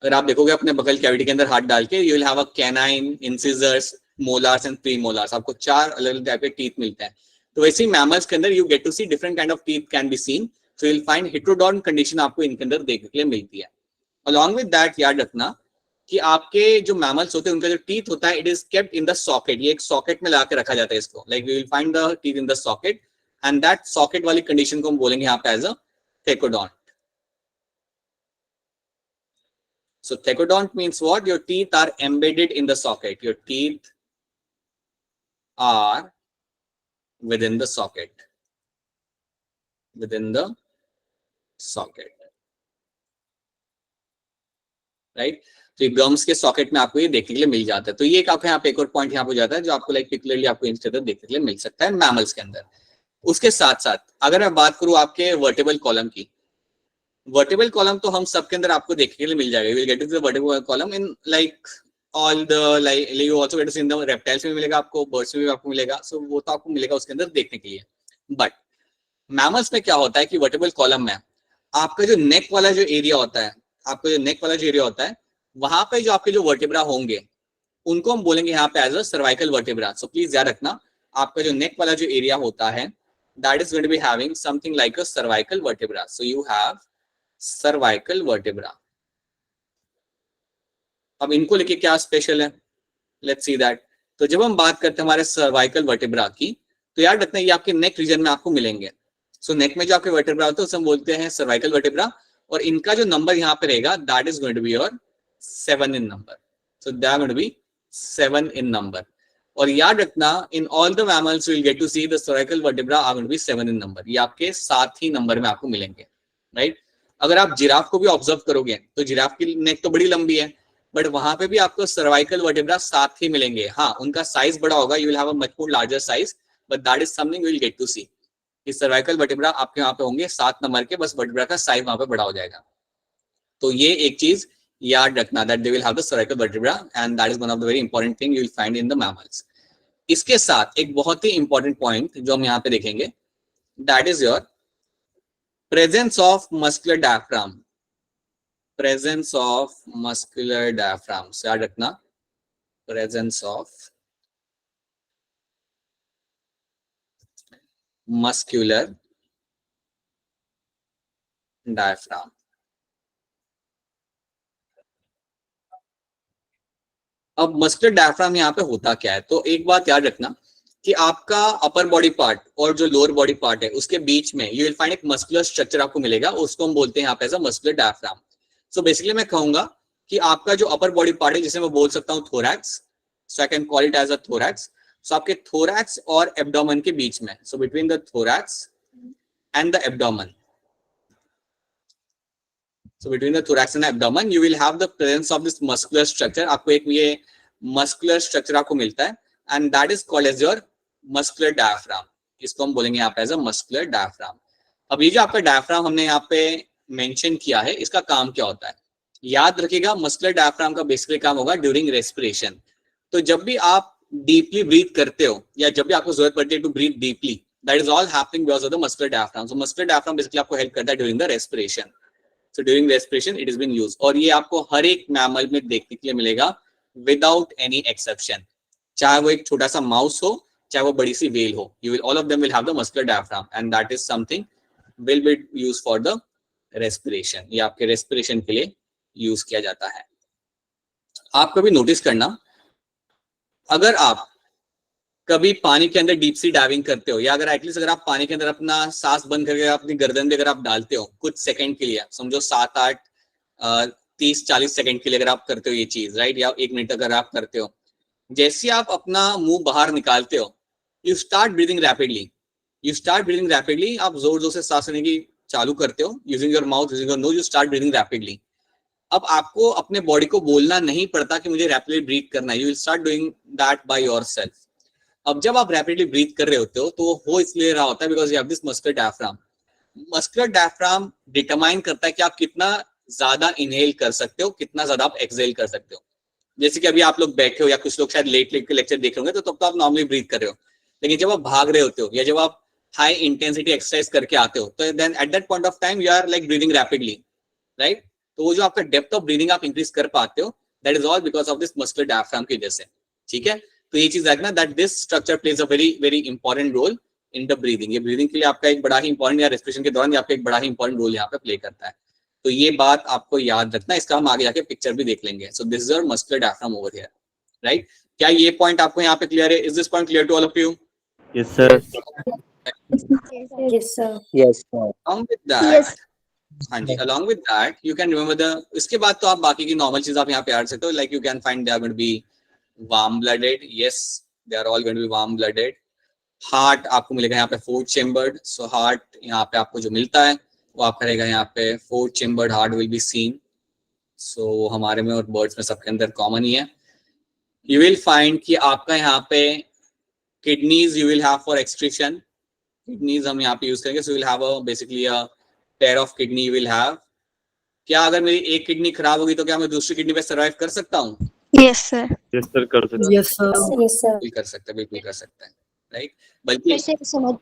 अगर आप देखोगे अपने बकल कैविटी के अंदर हाथ डाल के you will have a canine, incisors, molars and premolars. आपको 4 अलग अलग टाइप के टीथ मिलते हैं. तो वैसे ही मैमल्स के अंदर you get to see different kind of teeth can be seen. So you will find heterodont condition आपको इनके अंदर देखने के लिए मिलती है. Along with that याद रखना कि आपके जो मैमल्स होते हैं उनका जो टीथ होता है it is kept in the socket. ये एक सॉकेट में लगा के रखा जाता है इसको. Like we will find the teeth in the socket and that socket वाली कंडीशन को हम बोलेंगे यहाँ पे as a thecodont. So thecodont means what? Your teeth are embedded in the socket. Your teeth are within the socket. Within the socket, right. तो gums के socket में आपको ये देखने के लिए मिल जाता है. तो ये एक आपको यहाँ पे एक और पॉइंट यहाँ पे हो जाता है जो आपको लाइक पिक्चरली आपको इंस्टेंट देखने के लिए मिल सकता है मैमल्स के अंदर. उसके साथ साथ अगर मैं बात करूं आपके वर्टेबल कॉलम की, वर्टेबल कॉलम तो हम सबके अंदर आपको देखने के लिए मिल जाएगा. You will get to the vertebral column in like all the like you also get to see in the reptiles में मिलेगा आपको, बर्ड्स में भी आपको मिलेगा. सो वो तो आपको मिलेगा उसके अंदर देखने के लिए. बट मैमल्स में क्या होता है कि वर्टेबल कॉलम में आपका जो नेक वाला जो एरिया होता है, आपका जो नेक वाला जो एरिया होता है वहां पे जो आपके जो वर्टेब्रा होंगे उनको हम बोलेंगे यहाँ पे as a cervical vertebra. So please याद रखना आपका जो नेक वाला जो एरिया होता है that is going to be having something like a cervical vertebra. So you have cervical vertebra. अब इनको लेके क्या स्पेशल है, लेट्स सी दैट. तो जब हम बात करते हैं हमारे सर्वाइकल वर्टेब्रा की तो याद रखना ये आपके नेक रीजन में आपको मिलेंगे. सो नेक में जो आपके वर्टेब्रा होते हैं उसे हम बोलते हैं सर्वाइकल वर्टेब्रा. और इनका जो नंबर यहाँ पे रहेगा that is going to be your 7 in number. So they are going to be 7 in number. और याद रखना in all the mammals you will get to see the cervical vertebra are going to be 7 in number. ये आपके 7 ही number में आपको मिलेंगे, right. अगर आप जिराफ को भी ऑब्जर्व करोगे तो जिराफ की नेक तो बड़ी लंबी है बट वहां पे भी आपको सर्वाइकल वर्टेब्रा 7 ही मिलेंगे. हाँ, उनका साइज बड़ा होगा, you will have a much more larger size, but that is something you will get to see. कि सर्वाइकल वर्टेब्रा आपके वहां पे होंगे 7 नंबर के, बस वर्टेब्रा का साइज वहां पे बड़ा हो जाएगा. तो ये एक चीज याद रखना that they will have the cervical vertebra and that is one of the very important thing you will find in the mammals. इसके साथ एक बहुत ही important point जो हम यहाँ पे देखेंगे that is your presence of muscular diaphragm. Presence of muscular diaphragm. So याद रखना presence of muscular diaphragm. अब मस्कुलर डायफ्राम यहाँ पे होता क्या है? तो एक बात याद रखना कि आपका अपर बॉडी पार्ट और जो लोअर बॉडी पार्ट है उसके बीच में यू विल फाइंड एक मस्कुलर स्ट्रक्चर आपको मिलेगा, उसको हम बोलते हैं यहाँ पे as a muscular diaphragm. So basically मैं कहूंगा कि आपका जो अपर बॉडी पार्ट है जिसे मैं बोल सकता हूँ thorax, so I can call it as a thorax. So आपके थोरैक्स और एब्डोमेन के बीच में, so between the thorax and the abdomen, so between the thorax and the abdomen you will have the presence of this muscular structure. आपको एक ये muscular structure आपको मिलता है and that is called as your muscular diaphragm. इसको हम बोलेंगे यहाँ पे as a muscular diaphragm. अब ये जो आपका diaphragm हमने यहाँ पे मेंशन किया है इसका काम क्या होता है याद रखिएगा. muscular diaphragm का बेसिकली काम होगा ड्यूरिंग रेस्पिरेशन. तो जब भी आप डीपली ब्रीथ करते हो या जब भी आपको जरूरत पड़ती है to breathe deeply, that is all happening because of the muscular diaphragm. So muscular diaphragm basically आपको हेल्प करता है during the respiration. So during respiration it is being used. और ये आपको हर एक मैमल में देखने के लिए मिलेगा without any exception. चाहे वो एक छोटा सा माउस हो चाहे वो बड़ी सी व्हेल हो, you will all of them will have the muscular diaphragm and that is something will be used for the respiration. ये आपके respiration के लिए यूज किया जाता है. आप कभी नोटिस करना अगर आप कभी पानी के अंदर डीप सी डाइविंग करते हो या अगर एटलीस्ट अगर आप पानी के अंदर अपना सांस बंद करके अपनी गर्दन पे अगर आप डालते हो कुछ सेकंड के लिए, समझो 7-8 30-40 सेकंड के लिए अगर आप करते हो ये चीज, राइट, या 1 मिनट अगर आप करते हो, जैसे आप अपना मुंह बाहर निकालते हो यू स्टार्ट ब्रीदिंग रैपिडली. आप जोर जोर से सांस लेने की चालू करते हो using your mouth, using your nose, you start breathing rapidly. अब आपको अपने बॉडी को बोलना नहीं पड़ता कि मुझे रैपिडली ब्रीथ करना है, you will start doing that by yourself. अब जब आप रैपिडली ब्रीथ कर रहे होते हो तो वो हो इसलिए रहा होता है because you have this muscular diaphragm. Muscular diaphragm determine करता है कि आप कितना ज्यादा इनहेल कर सकते हो, कितना ज्यादा आप एक्सहेल कर सकते हो. जैसे कि अभी आप लोग बैठे हो या कुछ लोग शायद लेट के लेक्चर देख रहे होंगे तो तब तो आप नॉर्मली ब्रीथ कर रहे हो, लेकिन जब आप भाग रहे होते हो या जब आप हाई इंटेंसिटी एक्सरसाइज करके आते हो तो then at that point of time you are like breathing rapidly, right. तो वो जो आपका डेप्थ ऑफ ब्रीदिंग आप इंक्रीज कर पाते हो, that is all because of this muscular diaphragm की वजह से. ठीक है, तो ये चीज देखना that this structure plays a very very important role in the breathing. ये ब्रीदिंग के लिए आपका एक बड़ा ही इंपॉर्टेंट, या रेस्पिरेशन के दौरान आपका एक बड़ा ही इंपॉर्टेंट रोल यहाँ पे प्ले करता है. तो ये बात आपको याद रखना, इसका हम आगे जाके पिक्चर भी देख लेंगे. So this is your muscular diaphragm over here, right. क्या ये पॉइंट आपको यहाँ पे क्लियर है? Is this point clear to all of you? Yes, sir. Yes, sir. Yes, sir. Along with that, Yes. हाँ जी, along with that you can remember the, इसके बाद तो आप बाकी की नॉर्मल चीज आप यहाँ पे ऐड सकते हो. Like you can find they are going to be warm blooded. Yes, they are all going to be warm blooded. Heart आपको मिलेगा यहाँ पे फोर्थ चेम्बर्ड. सो हार्ट यहाँ पे आपको जो मिलता है वो आपका रहेगा यहाँ पे fourth chambered heart will be seen. So हमारे में और बर्ड्स में सबके अंदर कॉमन ही है. यू विल फाइंड कि आपका यहाँ पे kidneys you will have for excretion. Kidneys हम यहाँ पे यूज करेंगे. So will have a basically a pair of kidney will have. क्या अगर मेरी एक किडनी खराब होगी तो क्या मैं दूसरी किडनी पे सर्वाइव कर सकता हूँ? Yes, sir. Yes, sir. कर सकते हैं. Yes, sir. Yes, sir. बिल्कुल कर सकते हैं, बिल्कुल कर सकते हैं, राइट. बल्कि फिर से समझ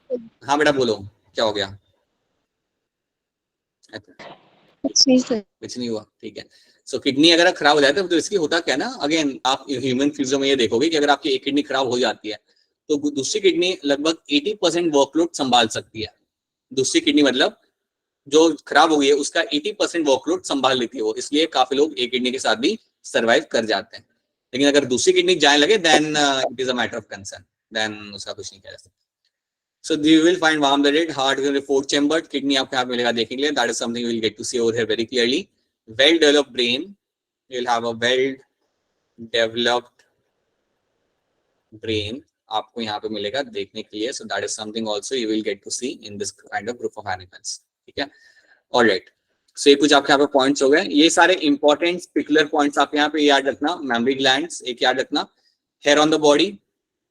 हाँ बेटा बोलो, क्या हो गया? नहीं सर. कुछ नहीं हुआ, ठीक है. सो किडनी अगर खराब हो जाता है तो इसकी होता क्या है ना, अगेन आप ह्यूमन फिजियो में ये देखोगे कि अगर आपकी एक किडनी खराब हो जाती है तो दूसरी किडनी लगभग 80% वर्कलोड संभाल सकती है. दूसरी किडनी मतलब जो खराब हो गई है उसका 80% वर्कलोड संभाल लेती है वो, इसलिए काफी लोग एक किडनी के साथ भी सर्वाइव कर जाते हैं. लेकिन अगर दूसरी किडनी जाने लगे then it is a matter of concern, then उसका कुछ नहीं किया जा सकता. So you will find warm blooded, heart will be fourth chambered, kidney आपको यहाँ पे मिलेगा देखने के लिए. That is something you will get to see over here very clearly. Well developed brain, you will have a well developed brain आपको यहाँ पे मिलेगा देखने के लिए. So that is something also you will get to see in this kind of group of animals. ठीक है, all right. So ये कुछ आपके यहाँ पे पॉइंट्स हो गए. ये सारे इंपॉर्टेंट स्पिकुलर पॉइंट्स आप यहाँ पे याद रखना. मेमोरी ग्लैंड्स एक याद रखना. Hair on the body,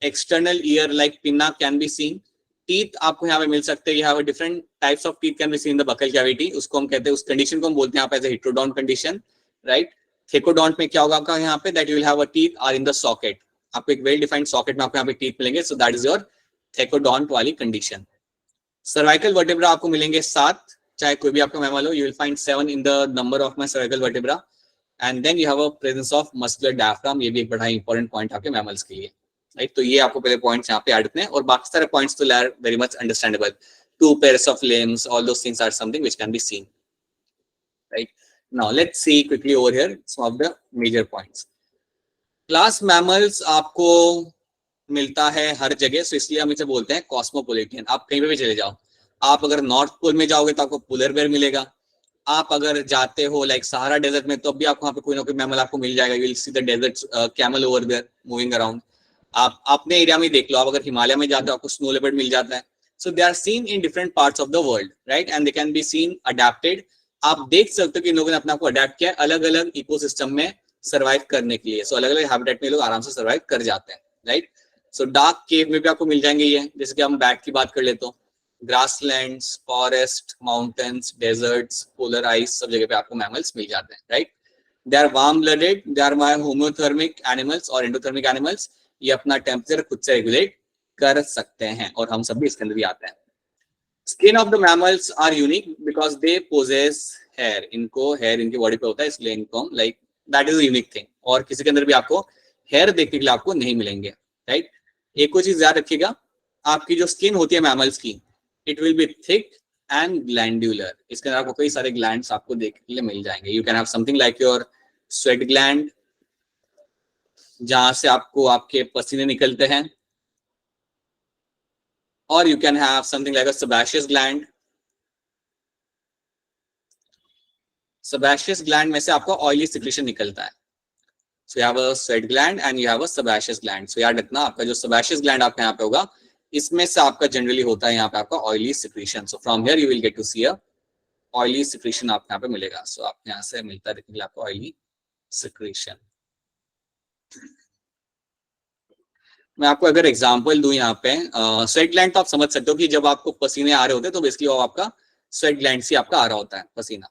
external ear like pinna can be seen. Teeth आपको यहाँ पे मिल सकते हैं. यहाँ different types of teeth can be seen in the buccal cavity. उसको हम कहते हैं, उस कंडीशन को हम बोलते हैं यहाँ पे as a heterodont condition, right. Thecodont में क्या होगा आपका यहाँ पे, that you will have a teeth are in the socket. आपको एक वेल डिफाइंड सॉकेट में आपको यहाँ पे टीथ मिलेंगे. सो दैट इज योर थेकोडोंट वाली कंडीशन. सर्वाइकल वर्टेब्रा आपको मिलेंगे 7, चाहे कोई भी आपका मैमल हो. You will find 7 in the number of my cervical vertebra. And then you have a presence of muscular diaphragm. ये भी एक बड़ा इंपॉर्टेंट पॉइंट आपके मैमल्स के लिए, राइट. तो ये आपको पहले पॉइंट्स यहाँ पे ऐड करने हैं और बाकी सारे पॉइंट्स तो are very much understandable. 2 pairs of limbs, all those things are something which can be seen, right. Now let's see quickly over here some of the major points. Class mammals आपको मिलता है हर जगह, सो इसलिए हम इसे बोलते हैं कॉस्मोपोलिटियन. आप कहीं पे भी चले जाओ, आप अगर नॉर्थ पोल में जाओगे तो आपको पोलर बेयर मिलेगा. आप अगर जाते हो लाइक सहारा डेजर्ट में तो भी आपको वहाँ पे कोई ना कोई मैमल आपको मिल जाएगा. You will see the desert camel over there moving around. आप अपने एरिया में देख लो, आप अगर हिमालय में जाते हो आपको स्नो लेपर्ड मिल जाता है. So they are seen in different parts of the world, right. And they can be seen adapted. आप देख सकते हो कि इन लोगों ने अपने आप को अडेप्ट किया अलग अलग इकोसिस्टम में सर्वाइव करने के लिए. सो अलग अलग हैबिटेट में लोग आराम से सर्वाइव कर जाते हैं, राइट. सो डार्क केव में भी आपको मिल जाएंगे ये. जैसे कि हम बैट की बात कर लेते हो, grasslands, forest, mountains, deserts, polar ice, सब जगह पे आपको मैमल्स मिल जाते हैं, right. They are warm blooded, they are homeothermic animals और एंडोथर्मिक एनिमल्स. ये अपना टेम्परेचर खुद से रेगुलेट कर सकते हैं और हम सब भी इसके अंदर भी आते हैं. Skin of the mammals are unique because they possess hair. इनको हेयर इनकी बॉडी पे होता है, इसलिए इनको हम like that is a unique thing. और किसी के अंदर भी आपको हेयर देखने के लिए आपको नहीं मिलेंगे, राइट. एक और चीज याद रखिएगा, आपकी जो स्किन होती है मैमल्स की, it will be thick and glandular. इसके अंदर आपको कई सारे ग्लैंड्स आपको देखने के लिए मिल जाएंगे. You can have something like your sweat gland, जहां से आपको आपके पसीने निकलते हैं. और you can have something like a sebaceous gland. Sebaceous gland में से आपको ऑयली सिक्रीशन निकलता है. So you have a sweat gland and you have a sebaceous gland. So याद रखना, आपका जो सेबेशियस ग्लैंड आपका यहाँ पे होगा, इसमें से आपका जनरली होता है यहाँ पे आपका oily secretion. So from here you will get to see a oily secretion आपको यहाँ पे मिलेगा. सो आपको यहाँ से मिलता है देखने के लिए आपको ऑयली सिक्रीशन. मैं आपको अगर एग्जांपल दूं यहाँ पे, स्वेट ग्लैंड तो आप समझ सकते हो कि जब आपको पसीने आ रहे होते हैं तो बेसिकली वो आपका स्वेट ग्लैंड से आपका आ रहा होता है पसीना।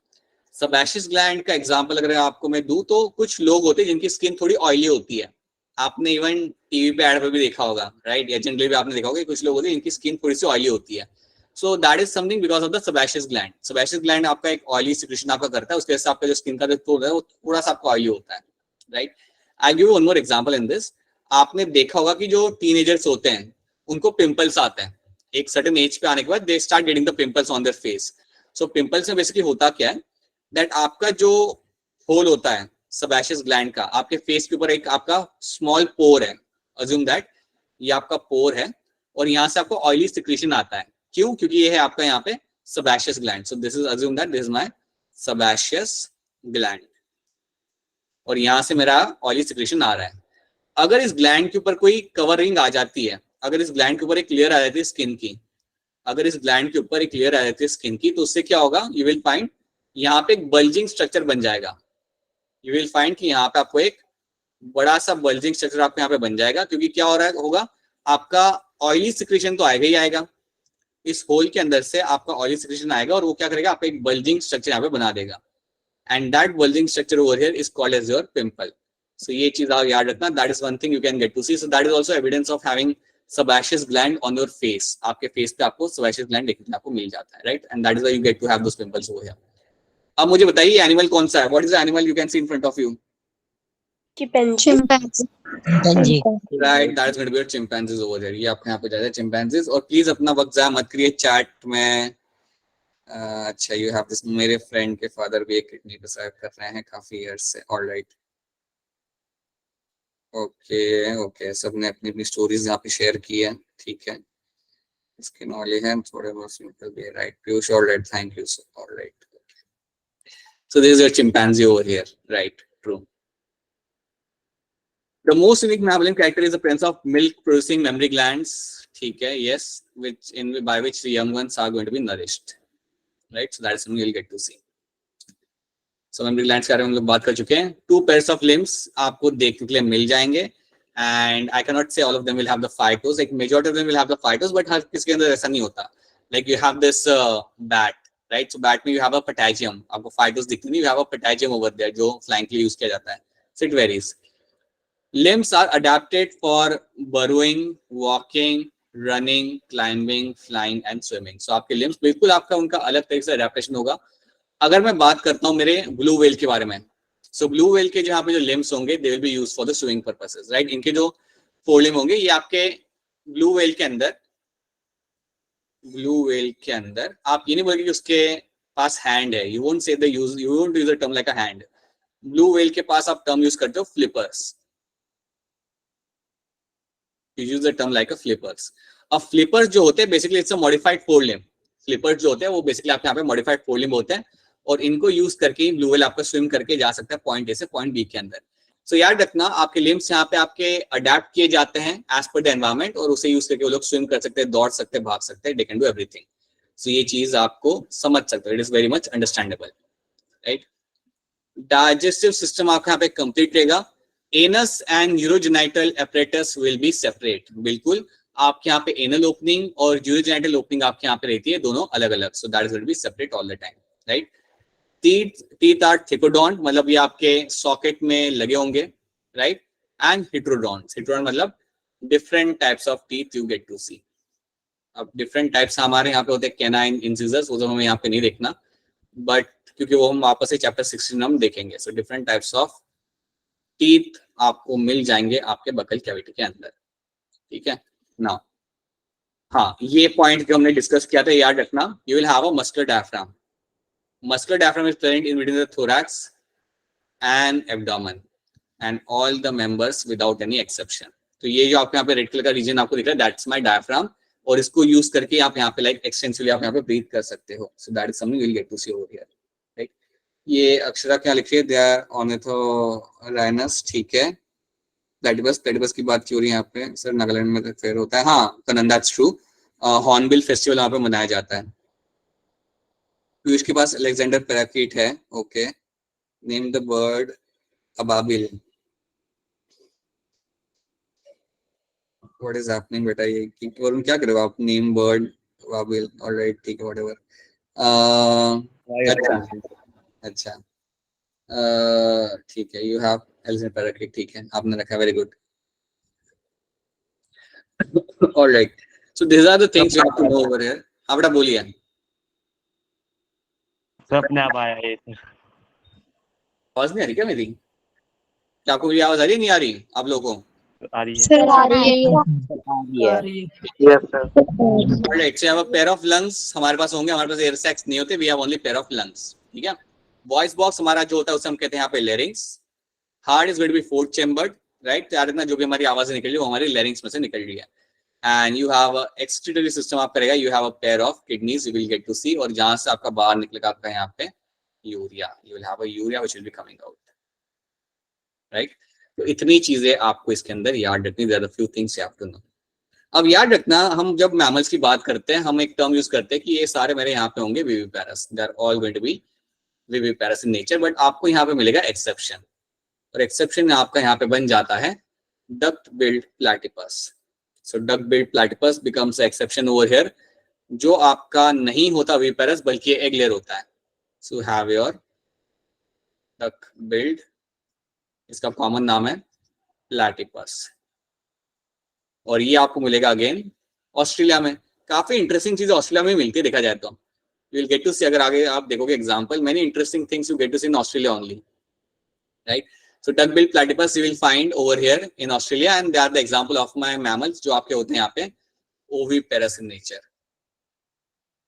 सेबेशियस ग्लैंड का एग्जांपल अगर आपको मैं दूं तो कुछ लोग होते हैं जिनकी स्किन थोड़ी ऑयली होती है, आपने इवन टीवी पे एड पे भी देखा होगा, राइट, या जनरली भी आपने देखा होगा कुछ लोग होते हैं जिनकी स्किन थोड़ी सी ऑयली होती है। So that is something because of the sebaceous gland. Sebaceous gland आपका एक ऑयली सिक्रेशन आपका करता है, उसके वजह से आपका जो स्किन का जो टोन है वो थोड़ा सा आपका ऑयली होता है, right. I give one more example in this. आपने देखा होगा कि जो टीनेजर्स होते हैं उनको पिंपल्स आते हैं, एक सर्टेन एज पे आने के बाद they start getting the pimples on their face. So pimples में बेसिकली होता क्या है, दैट आपका जो होल होता है सेबेशियस ग्लैंड का, आपके फेस के ऊपर एक आपका स्मॉल पोर है, अज्यूम दैट ये आपका पोर है, और यहाँ से आपको ऑयली सिक्रेशन आता है। क्यों? क्योंकि ये है आपका यहाँ पे sebaceous gland. So this is assume that this is my sebaceous gland, और यहाँ से मेरा ऑयली सिक्रेशन आ रहा है। अगर इस ग्लैंड के ऊपर कोई कवरिंग आ जाती है, अगर इस ग्लैंड के ऊपर एक लेयर आ जाती है स्किन की, अगर इस ग्लैंड के ऊपर एक लेयर आ जाती है स्किन की, तो उससे क्या होगा, यू विल फाइंड यहाँ पे एक बल्जिंग स्ट्रक्चर बन जाएगा। यू विल फाइंड कि यहाँ पे आपको एक बड़ा सा बल्जिंग स्ट्रक्चर आपको यहाँ पे बन जाएगा, क्योंकि क्या हो रहा है होगा, आपका ऑयली सिक्रेशन तो आएगा ही आएगा, इस होल के अंदर से आपका ऑयली सिक्रेशन आएगा और वो क्या करेगा, आपका एक बल्जिंग स्ट्रक्चर यहाँ पे बना देगा, and that bulging structure over here is called as your pimple. So ये चीज आप याद रखना, that is one thing you can get to see. So that is also evidence of having sebaceous gland on your face। आपके face पे आपको sebaceous gland देखने आपको मिल जाता है, right, and that is why you get to have those pimples over here। अब मुझे बताइए एनिमल कौन सा है, what is the animal you can see in front of you? Chimpanzee. Chimpanzee. Right, that is going to be your chimpanzees over here। ये आपके यहाँ पे जाता है chimpanzees। और प्लीज अपना वक्त जाया मत करिए चैट में। अच्छा, यू हैव दिस, मेरे फ्रेंड के फादर भी एक किडनी प्रिसर्व कर रहे हैं काफी ईयर्स से। ऑलराइट, ओके ओके, सबने अपनी अपनी स्टोरीज यहाँ पे शेयर की है, ठीक है। स्किन ऑयली है, थोड़े बहुत सिंपल भी है, right. Piyush, alright, thank you so, alright. So this is your chimpanzee over here, right, true. The most unique mammalian character is the presence of milk-producing mammary glands. ठीक है, yes, which in by which the young ones are going to be nourished, right? So that is something you'll get to see. So mammary glands के बारे में हम लोग बात कर चुके हैं। 2 pairs of limbs आपको देखने के लिए मिल जाएंगे, and I cannot say all of them will have the 5 toes. Like majority of them will have the 5 toes, but हर किसी के अंदर ऐसा नहीं होता। Like you have this bat, right? So bat में you have a patagium, आपको 5 toes दिखते नहीं, you have a patagium over there जो flying के लिए यूज किया जाता है। So it varies. Limbs are adapted for burrowing, walking, running, climbing, flying and swimming. So आपके limbs बिल्कुल आपका उनका अलग तरीके से adaptation होगा। अगर मैं बात करता हूँ मेरे blue whale के बारे में, so blue whale के जहाँ पे जो limbs होंगे they will be used for the swimming purposes, right? इनके जो forelimb होंगे ये आपके blue whale के अंदर आप ये नहीं बोलेंगे कि उसके पास hand है, you won't use the term like a hand। blue whale के पास आप term use करते हो flippers। You use the term like a flippers। अब flippers जो होते हैं basically it's a modified forelimb। flippers जो होते हैं वो basically आपके यहाँ पे modified forelimb होते हैं, और इनको यूज करके blue whale आपका swim करके जा सकता है पॉइंट ए से पॉइंट बी के अंदर। सो याद रखना आपके limbs यहाँ पे आपके अडेप्ट किए जाते हैं as per the environment, और उसे यूज करके वो लोग स्विम कर सकते हैं, दौड़ सकते हैं, भाग सकते हैं, they can do everything। सो ये चीज आपको समझ सकते हो, it is very much understandable, right. Digestive system आपका यहाँ पे कंप्लीट रहेगा। Anus and urogenital apparatus will be separate। बिल्कुल आपके यहाँ पे एनल ओपनिंग और यूरोजेनाइटल ओपनिंग आपके यहाँ पे रहती है, दोनों अलग अलग। So that is going to be separate all the time, right. Teeth are thecodont, मतलब ये आपके सॉकेट में लगे होंगे, राइट। एंड हिट्रोडोंट्स, हिट्रोडोंट मतलब different types of teeth you get to see. अब डिफरेंट टाइप्स हमारे यहाँ पे होते हैं कैनाइन, इंसिजर्स, वो तो हमें यहाँ पे नहीं देखना, बट क्योंकि वो हम वापस से चैप्टर 16 में हम देखेंगे। So different types of teeth आपको मिल जाएंगे आपके बकल कैविटी के अंदर, ठीक है ना। हाँ, ये पॉइंट जो हमने डिस्कस किया था याद रखना। You will have a muscular diaphragm. Muscular diaphragm is present in between the thorax and abdomen and all the members without any exception. तो ये जो आपके यहाँ पे रेड कलर का रीजन आपको दिख रहा है, दैट्स माय डायफ्राम, और इसको यूज करके आप यहाँ पे लाइक एक्सटेंसिवली आप यहाँ पे ब्रीथ कर सकते हो। So that is something you will get to see over here, right. ये अक्षरा क्या लिख रही है, दे आर ऑर्निथोराइनस, ठीक है। प्लेटिपस की बात क्यों रही है यहाँ पे सर, नागालैंड में तो फेयर होता है। हाँ Kanan, that's true, hornbill festival वहाँ पे मनाया जाता है। पीयूष के पास अलेक्जेंडर पैराकीट है, ओके। नेम द बर्ड अबाबिल। व्हाट इज हैपनिंग बेटा, ये क्या कर रहे हो आप? नेम बर्ड वाबिल, ऑलराइट ठीक है, व्हाटएवर। अच्छा ठीक है, यू हैव एलिफेंट पैराक्लिक, ठीक है आपने रखा, very good. Alright, so this are the things you have to know over here. हाँ बेटा बोलिए। सर अपने आप आया ये सर। आवाज नहीं आ रही क्या मेरी? क्या आपको मेरी आवाज आ रही है, नहीं आ रही आप लोगों को? आ रही है। Sir, आ रही है। Yes sir. Alright, so you have a pair of lungs हमारे पास होंगे, हमारे पास एयर सैक्स नहीं होते, we have only pair of lungs, ठीक है। वॉइस बॉक्स हमारा जो होता है उसे हम कहते हैं यहाँ पे larynx. Heart is going to be fourth chambered, right. याद रखना जो भी हमारी आवाजें निकल रही है वो हमारी लेरिंग्स में से निकल रही है। And you have excretory system आप करेगा, you have a pair of kidneys, you will get to see, और जहां से आपका बाहर निकलेगा आपका यहाँ पे urea, you will have a urea which will be coming out, right. तो इतनी चीजें आपको इसके अंदर याद रखनी, there are a few things you have to know. अब याद रखना, हम जब मैमल्स की बात करते हैं हम एक टर्म यूज करते हैं कि ये सारे मेरे यहाँ पे होंगे viviparous, they are all going to be viviparous in nature, but आपको यहाँ पे मिलेगा एक्सेप्शन, और एक्सेप्शन आपका यहाँ पे बन जाता है duct build platypus. So duct billed platypus becomes exception over here, जो आपका नहीं होता विविपेरस बल्कि एग लेयर होता है। So have your duct build, इसका कॉमन नाम है प्लैटिपस, और ये आपको मिलेगा अगेन ऑस्ट्रेलिया में। काफी इंटरेस्टिंग चीज ऑस्ट्रेलिया में मिलती है देखा जाए तो, you will get to see, अगर आगे आप देखोगे example, many interesting things you get to see in Australia only, right. So duck billed platypus you will find over here in Australia, and they are the example of my mammals जो आपके होते हैं यहाँ पे oviparous in nature,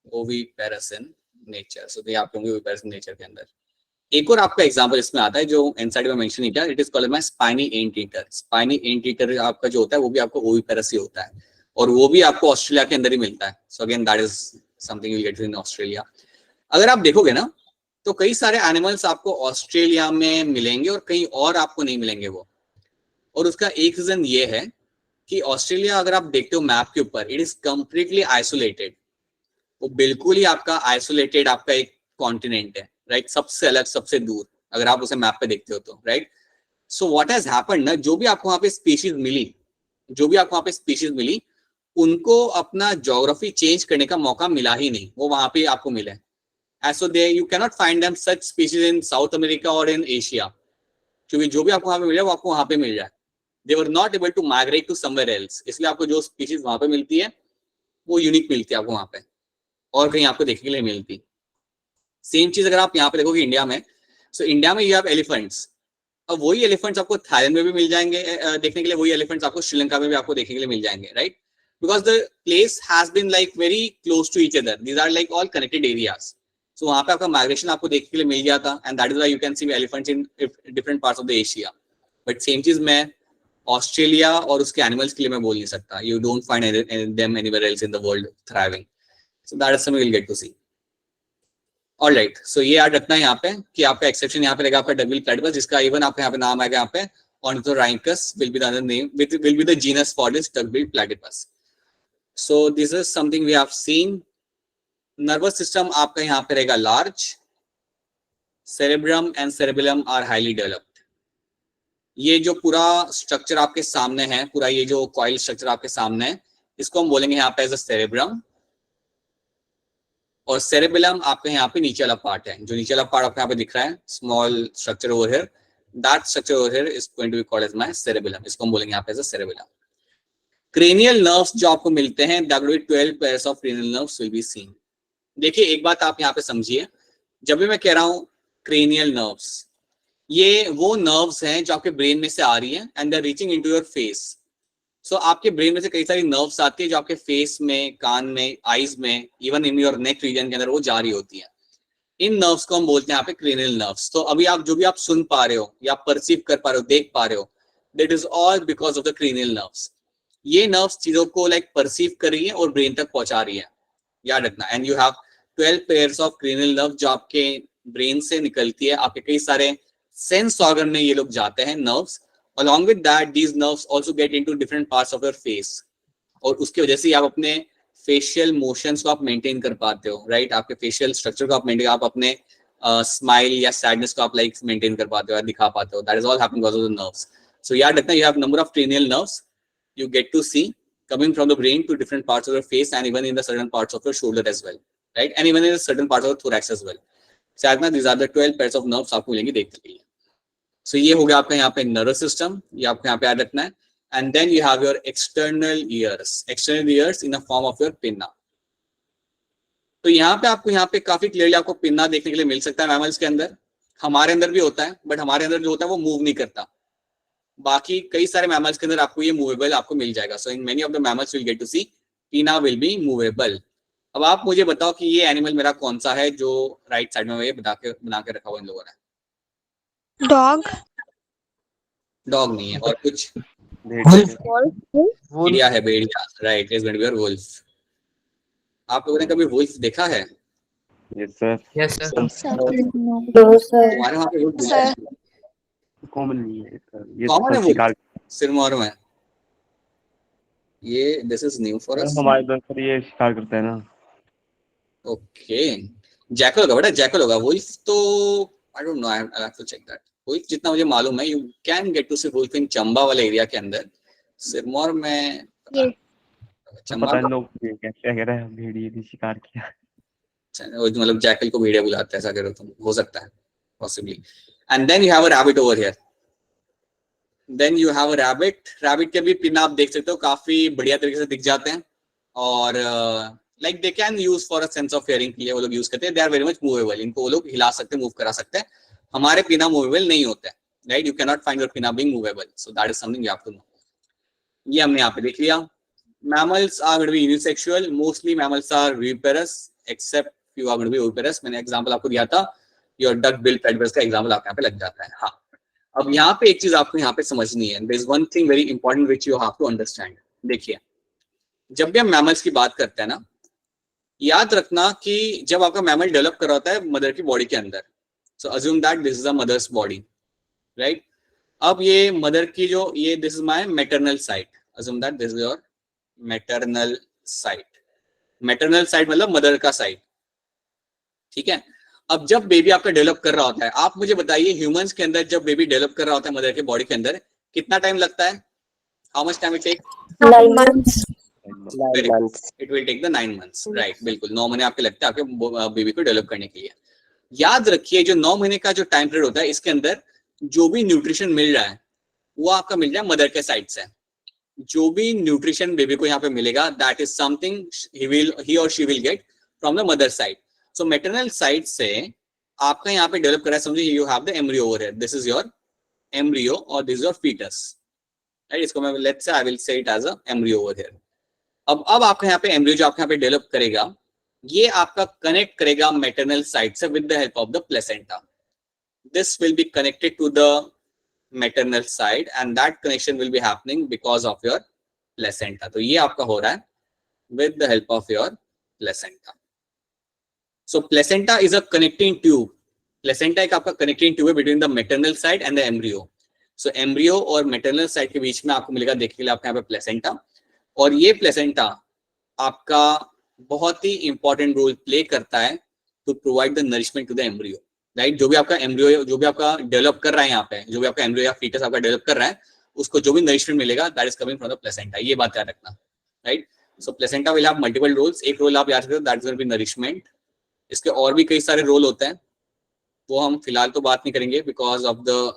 oviparous in nature. सो ये आपके होंगे ओविपेरस इन नेचर के अंदर। एक और आपका एग्जांपल इसमें आता है जो एनसाइड में मेंशन नहीं किया, it is called my spiny anteater. Spiny anteater आपका जो होता है वो भी आपको ओविपेरस ही होता है, और वो भी आपको ऑस्ट्रेलिया के अंदर ही मिलता है। So again that is something you get in Australia. अगर आप देखोगे ना तो कई सारे एनिमल्स आपको ऑस्ट्रेलिया में मिलेंगे और कहीं और आपको नहीं मिलेंगे वो, और उसका एक रीजन ये है कि ऑस्ट्रेलिया अगर आप देखते हो मैप के ऊपर, इट इज कंप्लीटली आइसोलेटेड, वो बिल्कुल ही आपका आइसोलेटेड आपका एक कॉन्टिनेंट है, राइट, सबसे अलग सबसे दूर अगर आप उसे मैप पे देखते हो तो, right. So what has happened ना, जो भी आपको वहां पे स्पीशीज मिली, जो भी आपको वहां पे स्पीशीज मिली, उनको अपना ज्योग्राफी चेंज करने का मौका मिला ही नहीं, वो वहां पे आपको मिले। So they you can not find them such species in South America और इन एशिया, क्योंकि जो भी आपको वहां पे मिले वो आपको वहां पे मिल जाए। They were not able to migrate to somewhere else, इसलिए आपको जो स्पीशीज वहां पे मिलती है वो यूनिक मिलती है आपको वहां पे, और कहीं आपको देखने के लिए मिलती। सेम चीज अगर आप यहाँ पे देखोगे इंडिया में, सो इंडिया में यू हैव एलिफेंट्स, अब वही एलिफेंट्स आपको थाईलैंड में भी मिल जाएंगे देखने के लिए, वही एलिफेंट्स आपको श्रीलंका में भी आपको देखने के लिए मिल जाएंगे, right, because the place has been like very close to each other, these are like all connected areas. सो वहां पे आपका माइग्रेशन आपको देखने के लिए मिल गया था, and that is why you can C elephants in different parts of the Asia. But same चीज मैं ऑस्ट्रेलिया और उसके एनिमल्स के लिए मैं बोल नहीं सकता, you don't find them anywhere else in the world thriving. So that is something we will get to see. Alright, so ये याद रखना है यहाँ पे कि आपका एक्सेप्शन यहाँ पे रहेगा आपका डक बिल्ड प्लैटिपस, जिसका इवन आपका यहाँ पे नाम आएगा यहाँ पे ornithorhynchus will be the other name, will be the genus for this duck billed platypus. So this is something we have seen. Nervous system आपका यहाँ पे रहेगा large, cerebrum and cerebellum are highly developed. ये जो पूरा structure आपके सामने है, पूरा ये जो कॉइल स्ट्रक्चर आपके सामने है, इसको हम बोलेंगे यहाँ पे एज अ सेरेब्रम, और सेरेबेलम आपके यहाँ पे नीचे वाला पार्ट है, जो नीचे वाला पार्ट आपको यहाँ पे दिख रहा है, small structure over here, that structure over here is going to be called as my cerebellum, इसको हम बोलेंगे यहाँ पे as a cerebellum. Cranial nerves जो आपको मिलते हैं, that will be 12 pairs of cranial nerves will be seen. देखिए एक बात आप यहाँ पे समझिए, जब भी मैं कह रहा हूँ क्रेनियल नर्व्स, ये वो नर्व्स हैं जो आपके ब्रेन में से आ रही हैं and they are reaching into your face. So आपके ब्रेन में से कई सारी नर्व्स आती है जो आपके फेस में, कान में, आईज में, even in your neck region के अंदर वो जा रही होती है। इन नर्व्स को हम बोलते हैं यहाँ पे क्रेनियल नर्व्स। तो अभी आप जो भी आप सुन पा रहे हो या परसीव कर पा रहे हो, देख पा रहे हो, that is all because of the cranial nerves. ये नर्व्स चीजों को लाइक परसीव कर रही है और ब्रेन तक पहुंचा रही है, याद रखना। And you have 12 pairs of cranial nerve जो आपके ब्रेन से निकलती है, आपके कई सारे सेंस ऑर्गन में ये लोग जाते हैं nerves. Along with that, these nerves also get into different parts of your face, और उसकी वजह से आप अपने फेशियल मोशंस को आप मेंटेन कर पाते हो, राइट, आपके फेशियल स्ट्रक्चर को आप मेंटेन, आप अपने स्माइल या सैडनेस को आप लाइक मेंटेन कर पाते हो या दिखा पाते हो, that is all happening because of the nerves. So याद रखना, you have number of cranial nerves, you get to see coming from the brain to different parts of your face and even in the certain parts of your shoulder as well, right? And even in the certain parts of the thorax as well. शायद ना these are the 12 pairs of nerves आपको मिलेंगे देखने के लिए. So ये हो गया आपका यहाँ पे nervous system, ये आपको यहाँ पे याद रखना है. And then you have your external ears in the form of your pinna. तो यहाँ पे आपको यहाँ पे काफी क्लियरली आपको पिन्ना देखने के लिए मिल सकता है मैमल्स के अंदर. हमारे अंदर भी होता है, बट हमारे अंदर जो होता है वो मूव नहीं करता. बाकी कई सारे मैमल्स के अंदर आपको ये मूवेबल आपको मिल जाएगा. So in many of the mammals will get to see pinna will B movable. अब आप मुझे बताओ कि ये एनिमल मेरा कौन सा है जो राइट साइड में ये बना के रखा हुआ इन लोगों ने. डॉग नहीं है. और कुछ भेड़िया है. भेड़िया, right, is going to be your wolf. आप लोगों ने कभी वुल्फ देखा है? Yes sir. Yes sir. तुम्हारे वहाँ पे वुल्फ है? कॉमन नहीं है सर. ये कॉमन है शिकार. सिरमौर में. ये this is new for us. हमारे इधर सर ये शिकार करते हैं ना. ओके. जैकल होगा बेटा, जैकल होगा. वुल्फ तो I don't know, I have to check that. Wolf जितना मुझे मालूम है, you can get to see wolf in Chamba वाले एरिया के अंदर. सिरमौर में पता है लोग क्या कह रहे हैं, भेड़िए भी शिकार किया. मतलब जैकल को भेड़िया बुलाते हैं, ऐसा करो तुम. हो सकता है possibly. And then you have a rabbit over here. Then you have a rabbit. Rabbit के भी पिन आप देख सकते हो, काफी बढ़िया तरीके से दिख जाते हैं. और like they can use for a sense of hearing के लिए वो लोग यूज करते हैं. They are very much movable. इनको वो लोग हिला सकते हैं, मूव करा सकते हैं. हमारे पिना मूवेबल नहीं होते हैं, right. You can not find your pinna being movable. So that is something you have to know. ये हमने यहाँ पे देख लिया. Mammals are going to be unisexual. Mostly mammals are viviparous, except few are going to be oviparous. मैंने example आपको दिया था. Your duck-billed platypus का एग्जांपल आपको यहाँ पे लग जाता है. हाँ. अब यहाँ पे एक चीज आपको यहाँ पे समझनी है. There is one thing very important which you have to understand. देखिए, जब भी हम mammals की बात करते हैं ना, याद रखना कि जब आपका mammal डेवलप कर रहा होता है मदर की बॉडी के अंदर. So assume that this is a mother's body, right? अब ये मदर की जो ये this is my maternal side. Assume that this is your maternal side. Maternal side मतलब मदर का साइड, ठीक है. अब जब बेबी आपका डेवलप कर रहा होता है, आप मुझे बताइए ह्यूमंस के अंदर जब बेबी डेवलप कर रहा होता है मदर के बॉडी के अंदर, कितना टाइम लगता है? How much time it take? 9 months. It will take the 9 months, right. बिल्कुल 9 महीने आपके लगते हैं आपके बेबी को डेवलप करने के लिए. याद रखिए जो 9 महीने का जो टाइम पीरियड होता है, इसके अंदर जो भी न्यूट्रिशन मिल रहा है वो आपका मिल रहा है मदर के साइड से. जो भी न्यूट्रिशन बेबी को यहाँ पे मिलेगा, दैट इज समथिंग ही और she will get from the mother side. So maternal side से आपका यहाँ पे डेवलप करा है. समझिए you have the embryo over here. This is your embryo और this is your foetus, right. इसको मैं let's say I will say it as a embryo over here. अब आपका यहाँ पे एम्ब्रियो जो आपका यहाँ पे डेवलप करेगा, ये आपका कनेक्ट करेगा मैटरनल साइड से with the help of the placenta. This will be connected to the maternal side and that connection will be happening because of your placenta. तो ये आपका हो रहा है with the help of your placenta. So placenta is a connecting tube. Placenta एक आपका connecting tube है between the maternal side and the embryo. So embryo और maternal side के बीच में आपको मिलेगा देखने के लिए आपके यहाँ पे placenta. और ये placenta आपका बहुत ही important role play करता है to provide the nourishment to the embryo. Right. जो भी आपका एम्ब्रियो जो भी आपका डेवलप कर रहा है यहाँ पे, जो भी आपका एम्ब्रियो या फीटस आपका डेवलप कर रहा है, उसको जो भी नरिशमेंट मिलेगा that is coming from the placenta. ये बात याद रखना, right. So placenta will have multiple roles. एक रोल आप याद रखते हो, that is going to be nourishment. इसके और भी कई सारे रोल होते हैं, वो हम फिलहाल तो बात नहीं करेंगे because of the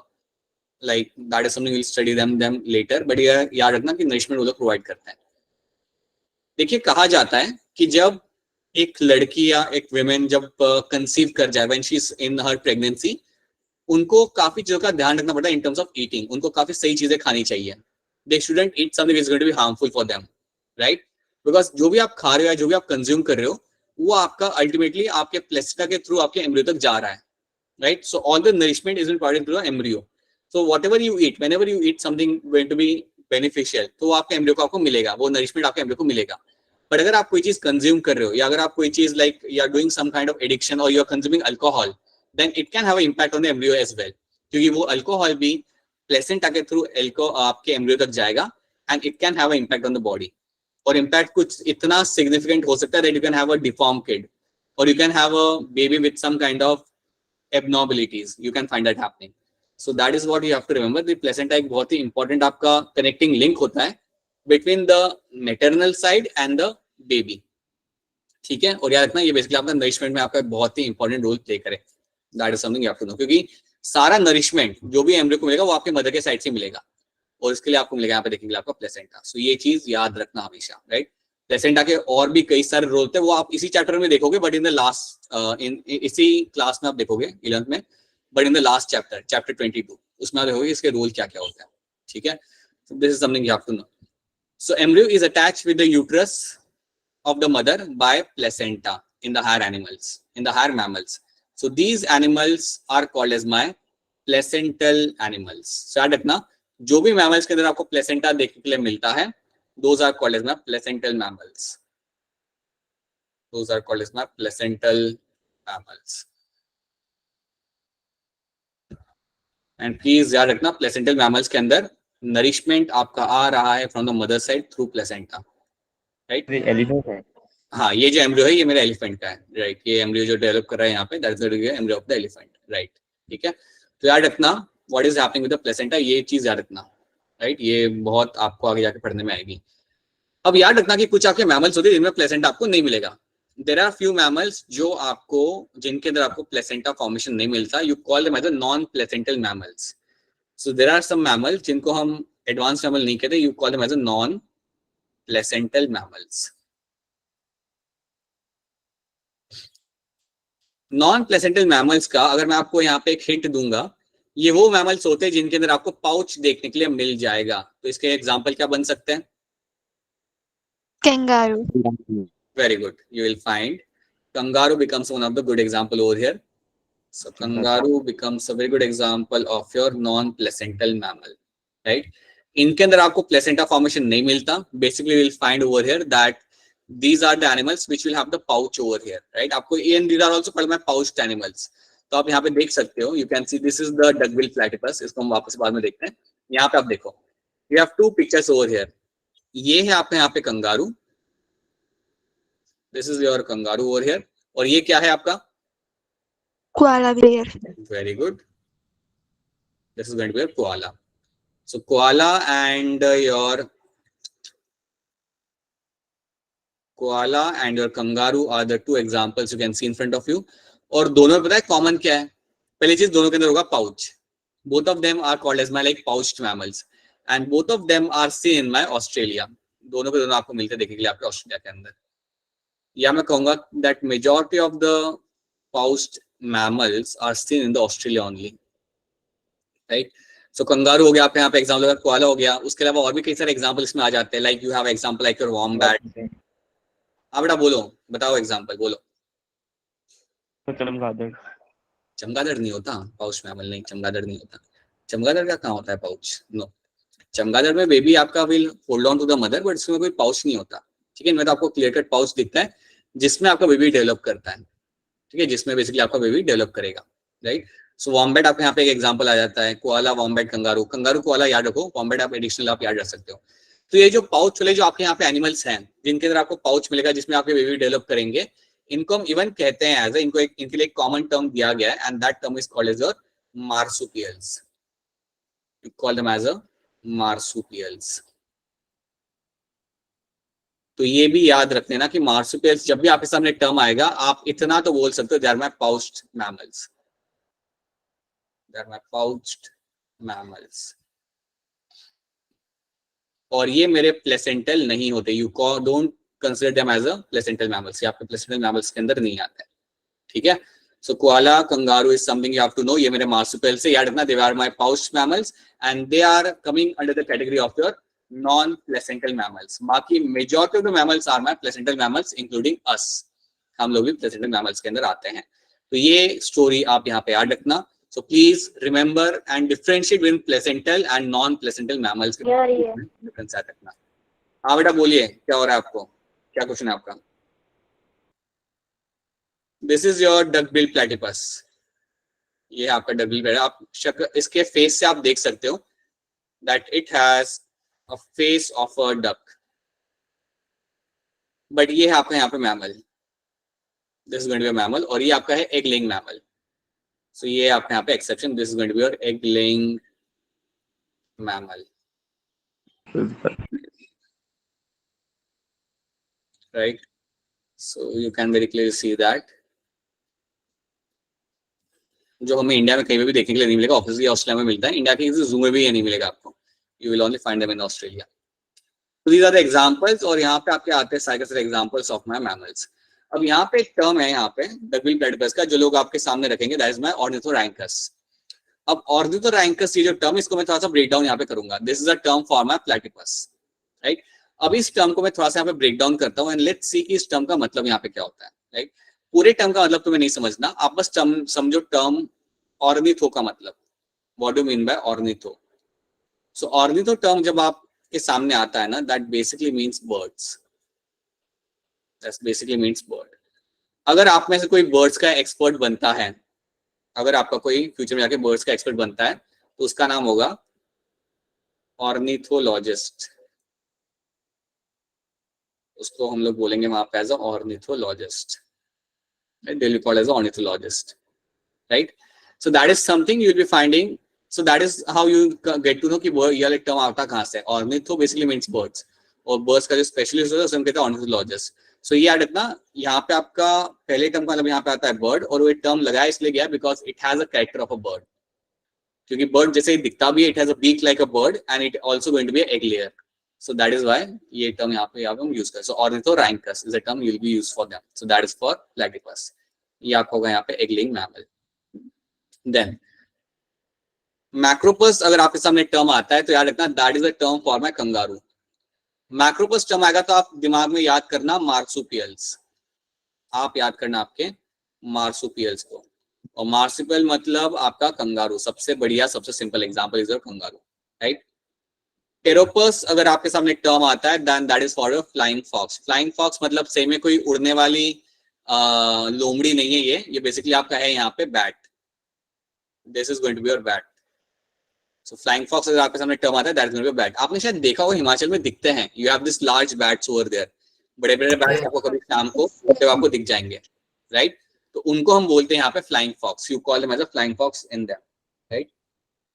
like that is something will study them later. But ये याद रखना कि नरिशमेंट वो लोग प्रोवाइड करते हैं. देखिए, कहा जाता है कि जब एक लड़की या एक विमेन जब कंसीव कर जाए, when she is in her pregnancy, उनको काफी चीजों का ध्यान रखना पड़ता है इन टर्म्स ऑफ ईटिंग. उनको काफी सही चीजें खानी चाहिए. They shouldn't eat something is going to be harmful for them, right. Because जो भी आप खा रहे हो या जो भी आप कंज्यूम कर रहे हो, वो आपका अल्टीमेटली आपके प्लेसेंटा के थ्रू आपके एम्ब्रियो तक जा रहा है, right. So all the nourishment is provided to the embryo. So whatever you eat, whenever you eat something going to be beneficial, तो आपके एम्ब्रियो को आपको मिलेगा, वो नरिशमेंट आपके एम्ब्रियो को मिलेगा. बट अगर आप कोई चीज कंज्यूम कर रहे हो, या अगर आप कोई चीज like you are doing some kind of addiction और you are consuming alcohol, then it can have a impact on the embryo as well. क्योंकि वो अल्कोहल भी प्लेसेंटा के थ्रू आपके एम्ब्रियो तक जाएगा and it can have a impact on the body. और impact कुछ इतना सिग्निफिकेंट हो सकता है that you can have a deform kid और you can have a baby with some kind of abnormalities. You can find that happening. So that is what you have to remember. The placenta एक बहुत ही important आपका connecting link होता है between the maternal side and the baby, ठीक है। और याद रखना ये बेसिकली आपका नरिशमेंट में आपका बहुत ही इंपॉर्टेंट रोल प्ले करे, that is something you have to know, क्योंकि सारा नरिशमेंट जो भी एम्ब्रियो को मिलेगा वो आपके मदर के साइड से मिलेगा, और इसके लिए आपको मिलेगा यहाँ पे देखेंगे आपका प्लेसेंटा। सो ये चीज याद रखना हमेशा, राइट। प्लेसेंटा के और भी कई सारे रोल थे, वो आप इसी चैप्टर में देखोगे, बट इन द लास्ट इसी क्लास में आप देखोगे 11th में, but in the last chapter, chapter 22, उसमें आप देखोगे इसके रोल क्या क्या होता है, ठीक है। So this is something you have to know. So embryo is attached with the uterus of the mother by placenta in the higher animals, in the higher mammals. So these animals are called as my placental animals. So याद रखना जो भी mammals के अंदर आपको placenta देखने के लिए मिलता है, those are called as my placental mammals. Those are called as my placental mammals. And please याद रखना placental mammals के अंदर nourishment आपका आ रहा है from the mother side through placenta. Right, elephant है। हाँ, ये जो एम्ब्रियो है ये मेरा एलिफेंट का है, राइट। ये एम्ब्रियो जो डेवलप कर रहा है यहाँ पे, that is the embryo of the elephant, right, ठीक है। तो याद रखना what is happening with the placenta, ये चीज याद रखना, राइट। ये बहुत आपको आगे जाके पढ़ने में आएगी। अब याद रखना कि कुछ आपके मैमल्स होते हैं जिनमें प्लेसेंटा आपको नहीं मिलेगा। देयर आर फ्यू मैमल्स जो आपको, जिनके अंदर आपको प्लेसेंटा फॉर्मेशन नहीं मिलता, you call them as a non placental mammals. So there are some mammals जिनको हम एडवांस मैमल नहीं कहते, you call them as a non placental mammals. Non placental mammals का अगर मैं आपको यहाँ पे एक हिंट दूंगा, ये वो मैमल्स होते हैं जिनके अंदर आपको पाउच देखने के लिए मिल जाएगा। तो इसके एग्जांपल क्या बन सकते हैं? Kangaroo. Very good. You will find kangaroo becomes one of the good example over here. So kangaroo becomes a very good example of your non-placental mammal, right? इनके अंदर आपको प्लेसेंटा फॉर्मेशन नहीं मिलता. Basically, we will find over here that these are the animals which will have the pouch over here, right? आपको and these are also called my pouched animals. तो आप यहाँ पे देख सकते हो. You can see this is the duckbill platypus. इसको हम वापस बाद में देखते हैं. यहाँ पे आप देखो. We have two pictures over here. ये है आपका यहाँ पे kangaroo. This is your kangaroo over here. और ये क्या है आपका? Koala bear. Very good. This is going to be a koala. So koala and your kangaroo are the two examples you can see in front of you. और दोनों में पता है कॉमन क्या है? पहली चीज दोनों के अंदर होगा pouch. Both of them are called as my like pouched mammals, and both of them are seen in my Australia. दोनों के दोनों आपको मिलते देखने के लिए आपके ऑस्ट्रेलिया के अंदर. या मैं कहूंगा that majority of the pouched mammals are seen in the Australia only, right? So kangaroo हो गया, आपके यहाँ पे एग्जाम्पल अगर कोआला हो गया, उसके अलावा और भी कई सारे एग्जाम्पल इसमें आ जाते हैं. Like you have example like your wombat. हाँ बेटा बोलो, बताओ एग्जाम्पल बोलो. चमगादड़. चमगादड़ नहीं होता पाउच मैमल, नहीं चमगादड़ नहीं होता. चमगादड़ का कहाँ होता है पाउच? नो. चमगादड़ में बेबी आपका will hold on to the mother, but इसमें कोई पाउच नहीं होता. ठीक है, मैं तो आपको क्लियर कट पाउच दिखता है जिसमें आपका बेबी डेवलप करता है. ठीक है, जिसमें बेसिकली आपका बेबी डेवलप करेगा, राइट. सो वॉम्बैट आपके यहाँ पे एक एग्जांपल आ जाता है. Koala, wombat, kangaroo. Kangaroo koala याद रखो, वॉम्बैट आप एडिशनल आप याद रख सकते हो. तो ये जो पाउच वाले जो आपके यहाँ पे एनिमल्स हैं जिनके अंदर आपको पाउच मिलेगा जिसमें आपके बेबी डेवलप करेंगे, इनको हम इवन कहते हैं एज इनको इनके लिए एक कॉमन टर्म दिया गया है, and that term is called as your marsupials. You call them as a marsupials. तो ये भी याद रख लेना कि मार्सुपियल्स जब भी आपके सामने टर्म आएगा आप इतना तो बोल सकते हो, they are my pouched mammals. They are my pouched mammals. और ये मेरे प्लेसेंटल नहीं होते. You don't consider them as a placental mammals. ये आपके प्लेसेंटल मैमल्स के अंदर नहीं आते हैं. ठीक है. So koala, kangaroo is something you have to know. ये मेरे मार्सुपियल से याद रखना. They are my pouched mammals and they are coming under the category of your non-placental mammals. बाकी majority of the mammals are my placental mammals, including us. हम लोग भी placental mammals के अंदर आते हैं. तो ये स्टोरी आप यहाँ पे याद रखना. So please remember and differentiate between placental and non-placental mammals. Difference याद रखना. हाँ बेटा बोलिए, क्या हो रहा है आपको? क्या क्वेश्चन है आपका? This is your duckbill platypus. ये आपका duckbill platypus. आप इसके फेस से आप देख सकते हो that it has a face of a duck. But ये है आपका यहाँ पे mammal. This is going to be a mammal. और ये आपका है एग लेइंग मैमल. सो ये आपका यहाँ पे exception. This is going to be your egg laying mammal. right? So you can very clearly see that. जो हमें इंडिया में कहीं पे भी देखने के लिए नहीं मिलेगा, ऑब्वियसली ऑस्ट्रेलिया में मिलता है, इंडिया के किसी जू में भी ये नहीं मिलेगा आपको. You will only find them in Australia. So these are the examples. और यहाँ पे आपके आते हैं सारे examples of my mammals. अब यहाँ पे एक टर्म है यहाँ पे डकबिल प्लेटिपस का, जो लोग आपके सामने रखेंगे, that is my ornithorhynchus. अब ornithorhynchus ये जो टर्म, इसको मैं थोड़ा सा ब्रेक डाउन यहाँ पे करूंगा. This is a term for my platypus, right? अब इस टर्म को मैं थोड़ा सा यहाँ पे ब्रेक डाउन करता हूँ, एंड लेट्स सी कि इस टर्म का मतलब यहाँ पे क्या होता है, राइट? पूरे टर्म का मतलब तुम्हें नहीं समझना, आप बस टर्म समझो. टर्म ऑर्निथो का मतलब, what do mean by ornitho? So ornitho term जब आपके सामने आता है ना, that basically means birds. That basically means bird. अगर आप में से कोई बर्ड्स का एक्सपर्ट बनता है, अगर आपका कोई फ्यूचर में जाके बर्ड्स का एक्सपर्ट बनता है, तो उसका नाम होगा ऑर्निथोलॉजिस्ट. उसको हम लोग बोलेंगे वहां पे as a ornithologist. They will be called as an ornithologist, right? So that is something you will be finding. So that is how you get to know कि ये वाला टर्म आता कहाँ से. Ornitho basically means birds, और birds का जो specialist होता है उसे हम कहते हैं ornithologist. So ये याद रखना, यहाँ पे आपका पहले टर्म का मतलब यहाँ पे आता है bird, और वो टर्म लगाया इसलिए गया because it has a character of a bird. क्योंकि bird जैसे ही दिखता भी है, it has a beak like a bird and it also going to be an egg layer. So that is why ये टर्म यहाँ पे हम यूज करें. So ornithorhynchus is a term you will be used for them. So that is for platypus. ये आपका होगा यहाँ पे egg laying mammal. Then macropus अगर आपके सामने टर्म आता है तो याद रखना, that is a term for my kangaroo. macropus term आएगा तो आप दिमाग में याद करना marsupials. आप याद करना आपके marsupials को, और marsupial मतलब आपका कंगारू. सबसे बढ़िया सबसे simple example is your kangaroo, right? Pteropus अगर आपके सामने टर्म आता है, then that is for flying fox. Flying fox मतलब सही में कोई उड़ने वाली लोमड़ी नहीं है ये बेसिकली आपका है यहाँ पे bat. This is going to be your bat. So flying fox अगर आपके सामने टर्म आता है, that is going to be bat. आपने शायद देखा होगा हिमाचल में दिखते हैं, you have this large bats over there. बड़े बड़े बैट्स आपको कभी शाम को जब आपको दिख जाएंगे, राइट? तो उनको हम बोलते हैं यहाँ पे flying fox. You call them as a flying fox in them, right?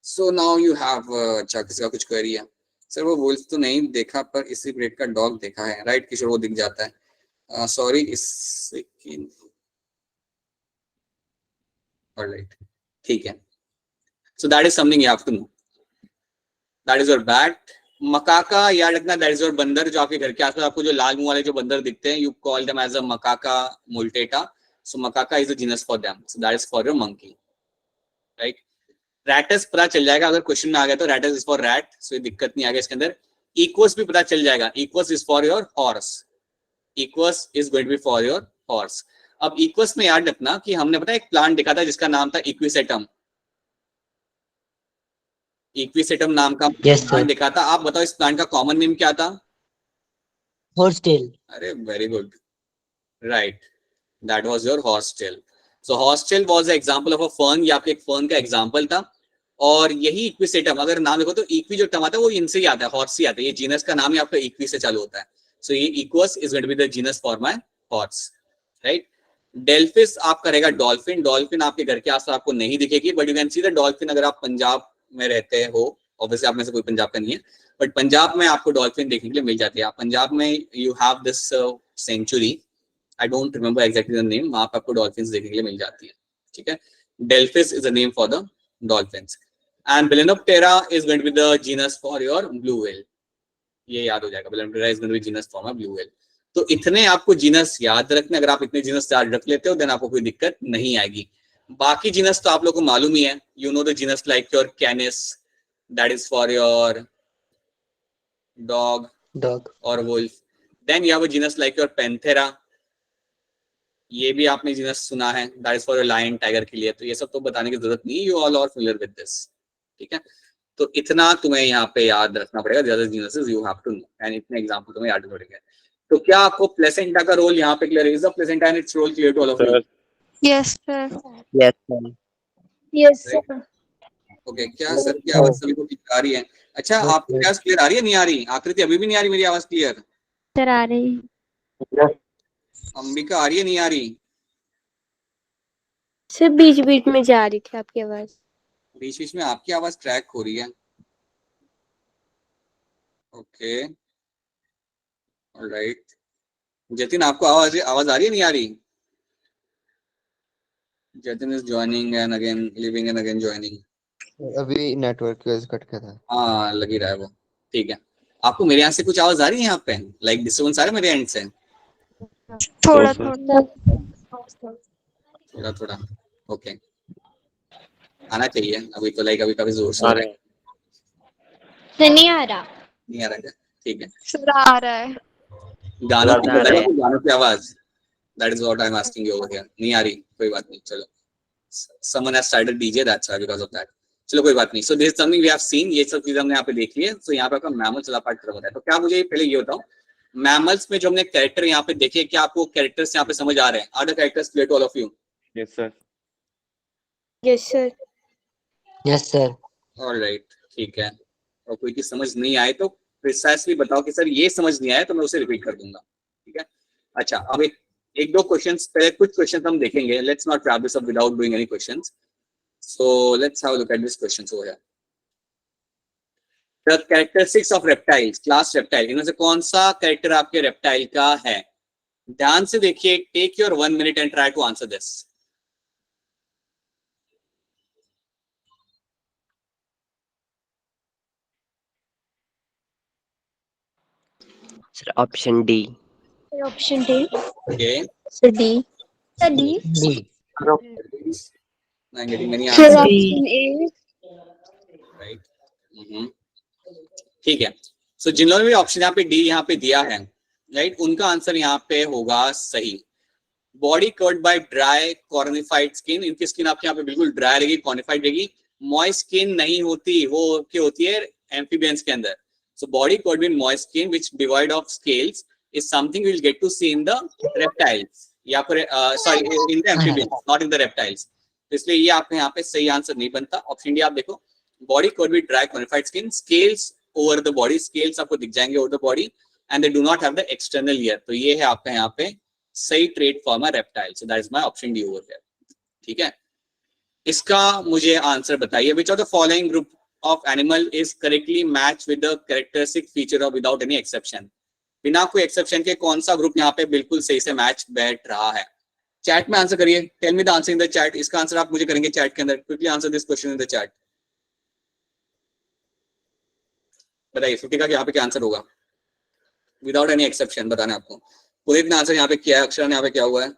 So now you have अच्छा किसी का कुछ क्वेरी है? सर वो वुल्फ तो नहीं देखा, पर इसी ब्रीड का डॉग देखा है, राइट किशोर? वो दिख जाता है. सॉरी ऑलराइट, ठीक है. So that is something you have to know. That is your bat. Macaca याद रखना, दैट इज योर बंदर. जो आपके घर के आसपास आपको जो लाल मुंह वाले जो बंदर दिखते हैं, you call them as a Macaca mulatta. So Macaca is a genus for them. So that is for your monkey, right? Rattus पता चल जाएगा अगर क्वेश्चन में आ गया तो. Rattus is for rat, so ये दिक्कत नहीं आ गया इसके अंदर. इक्वस भी पता चल जाएगा. Equus is for your horse. Equus is going to be for your horse. अब इक्वस में याद रखना कि हमने पता एक प्लांट देखा था जिसका नाम था इक्विसेटम. इक्विसेटम नाम का प्लांट देखा था. आप बताओ इस प्लांट का कॉमन नेम क्या था? हॉर्सटेल. अरे very good, right, that was your horsetail. So horsetail was an example of a fern. ये आपके एक फर्न का एग्जांपल था. और यही इक्विसेटम अगर नाम देखो तो इक्वी जो टर्म आता है वो इनसे ही आता है, हॉर्स से आता है. ये जीनस का नाम ही आपका इक्वी से चालू होता है. सो ये Equus is going to be the genus for my horse, right? Delphis आपका रहेगा डॉल्फिन. डॉल्फिन आपके घर के आसपास आपको नहीं दिखेगी, but you can see the dolphin अगर आप पंजाब में रहते हो. ऑब्वियसली आप में से कोई पंजाब का नहीं है, बट पंजाब में आपको डॉल्फिन देखने के लिए मिल जाती है. आप पंजाब में you have this sanctuary, I don't remember exactly the name, वहां पे आपको डॉल्फिन्स देखने के लिए मिल जाती है, ठीक है? Delphis is the name for the dolphins. And Balenoptera is going to be the genus for your blue whale. ये याद हो जाएगा, Balenoptera is going to be genus for my blue whale. तो इतने आपको जीनस याद रखने. अगर आप इतने जीनस याद रख लेते हो देन आपको कोई दिक्कत नहीं आएगी. बाकी जीनस तो आप लोगों को मालूम ही है. You know the genus like your Canis, that is for your dog और wolf. Then you have a genus like your Panthera. ये भी आपने जीनस सुना है, that is for your lion, tiger के लिए. तो ये सब तो बताने की जरूरत नहीं है, you all are familiar with this, ठीक है? तो इतना तुम्हें यहाँ पे याद रखना पड़ेगा. ज्यादा genuses you have to know, and इतने एग्जांपल तुम्हें याद रखेंगे. तो क्या आपको प्लेसेंटा का रोल यहाँ पे क्लियर है? Is the placenta and its role clear to all of you? Yes, sir. Yes sir. Yes, sir. Okay, क्या सर की आवाज सभी को क्लियर आ रही है? अच्छा, आपको आवाज क्लियर आ रही है, नहीं आ रही? आकृति अभी भी नहीं आ रही मेरी आवाज क्लियर? Sir, आ रही. अंबिका आ रही है, नहीं आ रही? सिर्फ बीच बीच में जा रही थी आपकी आवाज. बीच बीच में आपकी आवाज ट्रैक हो रही है. Okay, alright. जतिन आपको आवाज आ रही है, नहीं आ रही? Jatin is joining and again living and again joining. अभी नेटवर्क की वजह से कट गया था। हाँ लगी रहा है वो। ठीक है, आपको मेरे यहाँ से कुछ आवाज आ रही है यहाँ पे? लाइक डिस्टर्बेंस आ रहा है मेरे एंड से? थोड़ा सर। थोड़ा थोड़ा थोड़ा। ओके, आना चाहिए अभी तो, लाइक अभी काफी जोर से आ हो रहा रहे है। हैं। नहीं आ रहा। नहीं आ रहा क्या? ठीक है। सर आ रहा है। गानों की आवाज आ रहा है। गानों की आवाज, that is what I am asking you over here. नहीं आ रही, कोई बात नहीं, चलो। Someone has started DJ, that's why, because of that. चलो कोई बात नहीं। So this is something we have seen, ये सब चीजें हमने यहाँ पे देख ली है। So यहाँ पे आपका मैमल चला पार्ट खत्म होता है। तो क्या मुझे पहले ये बताओ, मैमल्स में जो हमने कैरेक्टर यहाँ पे देखे, क्या आपको कैरेक्टर्स यहाँ पे समझ आ रहे हैं? Are the characters clear to all of you? Yes sir. Yes sir. Yes sir. Alright, ठीक है। और कोई चीज समझ नहीं आए तो प्रिसाइसली बताओ कि सर ये समझ नहीं आया, तो मैं उसे रिपीट कर दूंगा। ठीक है, अच्छा अब एक दो क्वेश्चंस, पहले कुछ क्वेश्चंस हम देखेंगे। Let's not wrap this up without doing any questions. So let's have a look at this question over here. The characteristics of reptiles, class reptile, इनमें से कौन सा कैरेक्टर आपके रेप्टाइल का है? ध्यान से देखिए, take your 1 minute and try to answer this. Sir option D. Option D. Okay. Sir D. Sir D. D. I'm getting many sir answers. Option A. Right. ठीक है। So जिन लोगों ने भी ऑप्शन यहाँ पे डी यहाँ पे दिया है, राइट, उनका आंसर यहाँ पे होगा सही। Body covered by dry cornified skin, इनकी स्किन आपके यहाँ पे बिल्कुल ड्राई रहेगी, कॉर्निफाइड रहेगी, मॉइस्ट स्किन नहीं होती, वो क्या होती है एम्फीबियंस के अंदर। So body covered with moist skin which divide of scales is something we will get to see in the reptiles, या फिर sorry in the amphibians, not in the reptiles. तो इसलिए ये आपके यहाँ पे सही आंसर नहीं बनता। ऑप्शन डी आप देखो, body covered with dry cornified skin, scales over the body, scales आपको दिख जाएंगे over the body, and they do not have the external ear. तो ये है आपका यहाँ पे सही trade for my reptile. So that is my option D over here. ठीक है, इसका मुझे आंसर बताइए, which of the following group of animal is correctly match with the characteristic feature of without any exception? बिना कोई exception के कौन सा ग्रुप यहाँ पे बिल्कुल सही से मैच बैठ रहा है? चैट में आंसर करिए, tell me the answer in the chat. इसका आंसर आप मुझे करेंगे चैट के अंदर। Quickly answer this question in the chat. बताइए फ्रुटी का यहाँ पे क्या आंसर होगा विदाउट एनी एक्सेप्शन, बताना आपको। पुनीत ने आंसर यहाँ पे किया है, अक्षरा ने यहाँ पे क्या हुआ है,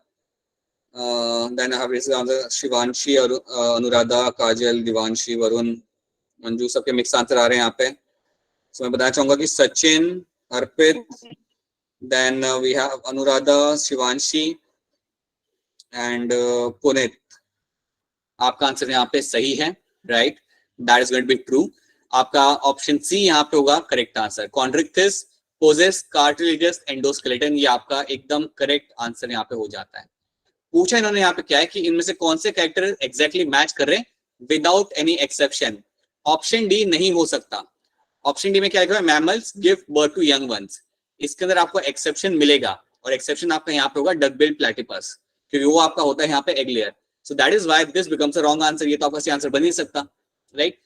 then have this answer Shivanshi और अनुराधा, काजल, दिवांशी, वरुण, मंजू, सबके मिक्स आंसर आ रहे हैं यहाँ पे। सो मैं बताना चाहूंगा कि Sachin, Arpit, then we have Anuradha, Shivanshi and Puneet. आपका आंसर यहाँ पे सही है, right, that is going to be true. आपका ऑप्शन सी यहाँ पे होगा correct answer. Chondrichthyes possess cartilaginous endoskeleton, ये आपका एकदम करेक्ट आंसर यहाँ पे हो जाता है। पूछा इन्होंने यहाँ पे क्या है कि इनमें से कौन से कैरेक्टर एग्जैक्टली मैच कर रहे हैं without any exception? Option D नहीं हो सकता। ऑप्शन डी में क्या लिखा है, mammals give birth to young ones. इसके अंदर आपको एक्सेप्शन मिलेगा, और एक्सेप्शन आपका यहाँ पे होगा डक बिल प्लेटिपस, क्योंकि वो आपका होता है यहाँ पे egg layer. So that is why this becomes a wrong answer. ये तो आपका सही आंसर बन नहीं सकता, राइट।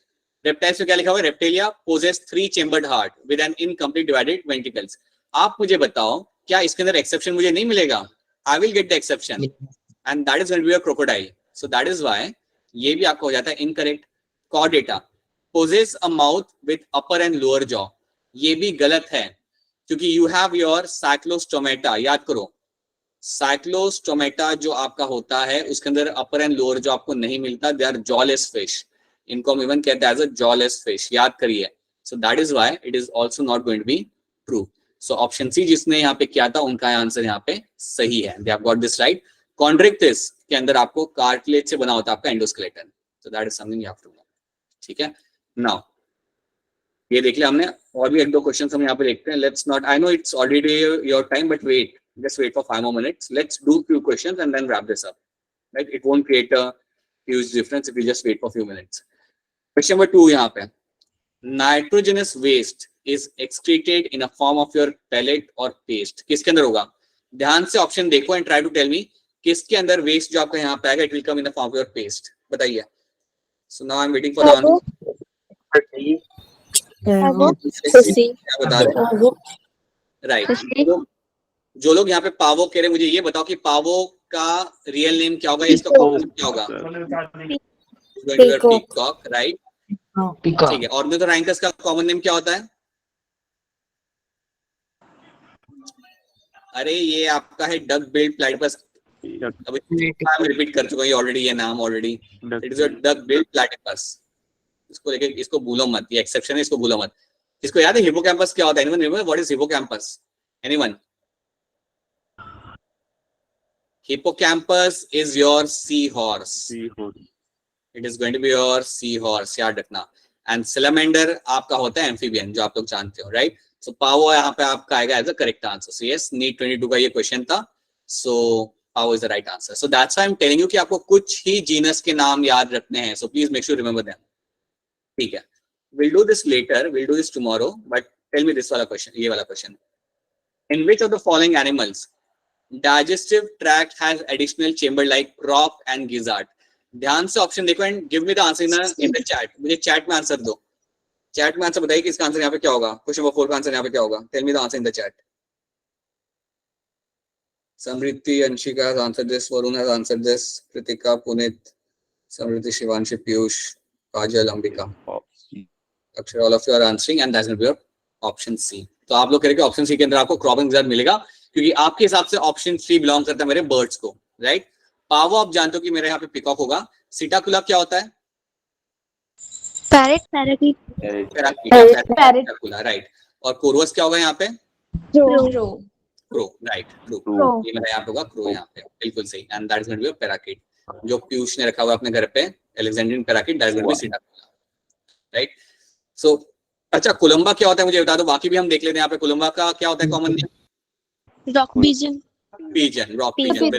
रेप्टाइल्स में क्या लिखा हुआ है, reptilia possess 3 chambered heart with an incomplete divided ventricles. आप मुझे बताओ, क्या इसके अंदर एक्सेप्शन मुझे नहीं मिलेगा? I will get the exception and that is going to be a crocodile. So that is why ये भी आपका हो जाता है incorrect. Chordata possess a mouth with upper and lower jaw, ये भी गलत है, क्योंकि यू हैव योर साइक्लोस्टोमेटा। याद करो, साइक्लोस्टोमेटा जो आपका होता है उसके अंदर अपर एंड लोअर जॉ आपको नहीं मिलता। दे आर जॉलेस फिश, इनको हम इवन कहते हैं एज अ जॉलेस फिश, याद करिए। So that is why it is also not going to be true. So option C जिसने यहाँ पे किया था उनका आंसर यहाँ पे सही है, they have got this right. Chondrichthyes के अंदर आपको कार्टिलेज से बना होता है आपका endoskeleton. So that is something you have to know. ठीक है, नाउ ये देख लिया हमने, और भी एक दो क्वेश्चन हम यहाँ पे देखते हैं। Let's not, I know it's already your time, but wait, just wait for 5 more minutes. Let's do few questions and then wrap this up, right? It won't create a huge difference if you just wait for few minutes. Question number 2 यहाँ पे, nitrogenous waste is excreted in a form of your pellet or paste. किसके अंदर होगा? ध्यान से option देखो and try to tell me किसके अंदर वेस्ट जो आपका यहाँ पे आएगा, it will come in the form of your paste. बताइए। So now I'm waiting for the answer. क्या बता रहे हैं? Right. जो लोग यहाँ पे पावो कह रहे हैं, मुझे ये बताओ कि पावो का रियल नेम क्या होगा, इसका कॉमन नेम क्या होगा? Peacock, right? ठीक है, ऑर्निथोरैंकस का कॉमन नेम क्या होता है? अरे ये आपका है डक बिल्ड प्लैटिपस। अभी मैं रिपीट कर चुका हूँ ऑलरेडी ये नाम already. It is a duck billed platypus. इसको लेके इसको भूलो मत, ये एक्सेप्शन है, इसको भूलो मत। इसको याद है हिपोकैम्पस क्या होता है? Anyone remember what is hippocampus? Anyone? Hippocampus is your sea horse. It is going to be your sea horse, याद रखना। एंड सिलेमेंडर आपका होता है एम्फीबियन, जो आप लोग जानते हो, राइट? सो पावो यहाँ पे आपका आएगा as a correct answer. So yes, NEET 22 का ये क्वेश्चन था। So Pavo is the right answer. So that's why I am telling you कि आपको कुछ ही जीनस के नाम याद रखने हैं। So please make sure remember them. ठीक है, we'll do this later, we'll do this tomorrow, but tell me this वाला question, ये वाला question. In which of the following animals digestive tract has additional chamber like crop and gizzard? ध्यान से option देखो and give me the answer in the chat. मुझे chat में answer दो। Chat में आंसर बताइए कि इसका आंसर यहाँ पे क्या होगा। क्वेश्चन नंबर 4 का आंसर यहाँ पे क्या होगा? Tell me the answer in the chat. Samriti, Anshika has answered this, Varun has answered this, Kritika, Punit, Samriti, Shivanshi, Piyush, Kajal, Ambika. अक्षर, all of you are answering and that's going to be your option C. तो आप लोग कह रहे हैं कि option C के अंदर आपको क्रॉपिंग गिज़ार्ड मिलेगा, क्योंकि आपके हिसाब से ऑप्शन 3 बिलोंग करता है मेरे बर्ड्स को, राइट? पावो आप जानते हो कि मेरे यहाँ पे पिकॉक होगा। सिटाकुला क्या होता है? Parrot, Psittacula, right? और कोरवस क्या होगा यहाँ पे? Crow, right? क्रो, ये मेरा यहाँ पे होगा क्रो, यहाँ पे बिल्कुल सही। And that is going to be a parakeet, जो पीयूष ने रखा हुआ अपने घर पे, Alexandrine parakeet, that is going to be Psittacula, right? So अच्छा, कोलंबा क्या होता है मुझे बता दो, बाकी भी हम देख लेते हैं। यहाँ पे कोलंबा का क्या होता है common name? Rock pigeon. Pigeon, rock pigeon.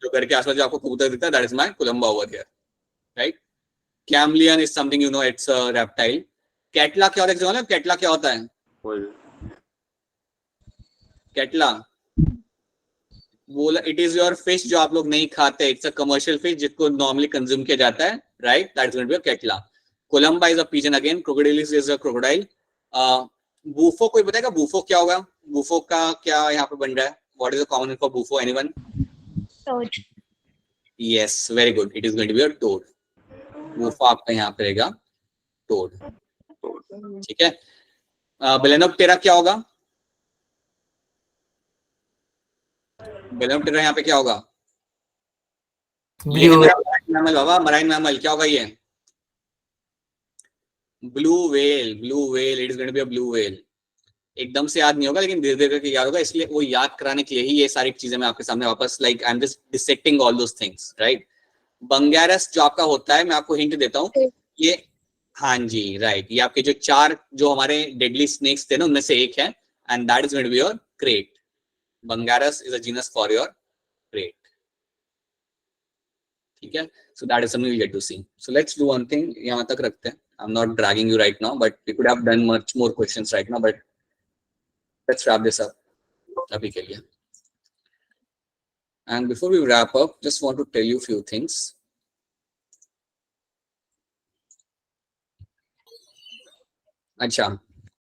जो घर के आसपास जो आपको कबूतर दिखता है, that is my Columba over here, right? Chameleon is something you know, it's a reptile. Catla क्या होता है? कैटला क्या होता है? कैटला बोला, इट इज योर फिश जो आप लोग नहीं खाते। इट्स अ कमर्शियल फिश जिसको नॉर्मली कंज्यूम किया जाता है, right? That is going to be a catla. Columba is a pigeon again. Crocodile is a crocodile. Bufo कोई बताएगा बूफो क्या होगा? बूफो का क्या यहाँ पे बन रहा है? What is the common for bufo? Anyone? Yes, very good, it is going to be a toad. Bufo आपका यहाँ पे रहेगा टोड, ठीक है? बेलेनोप्टेरा क्या होगा? बेलेनोप्टेरा यहाँ पे क्या होगा? ये मराइन मैमल बाबा, मराइन मैमल क्या होगा ये? Blue whale, blue whale, it is going to be a blue whale. एकदम से याद नहीं होगा, लेकिन धीरे धीरे करके याद होगा, इसलिए वो याद कराने के लिए ही ये सारी चीजें मैं आपके सामने वापस, like I am just dissecting all those things, right? Bungarus जो आपका होता है, मैं आपको हिंट देता हूँ, ये, हाँ जी, राइट, ये आपके जो 4 जो हमारे डेडली स्नेक्स थे ना, उनमें से एक है, and that is going to be your krait. Bungarus is a genus for your krait, ठीक है? So that is something we get to see. So let's do one thing, यहाँ तक रखते हैं। I am not dragging you right now, but we could have done much more questions right now, but let's wrap this up abhi ke liye. And before we wrap up, just want to tell you a few things. अच्छा,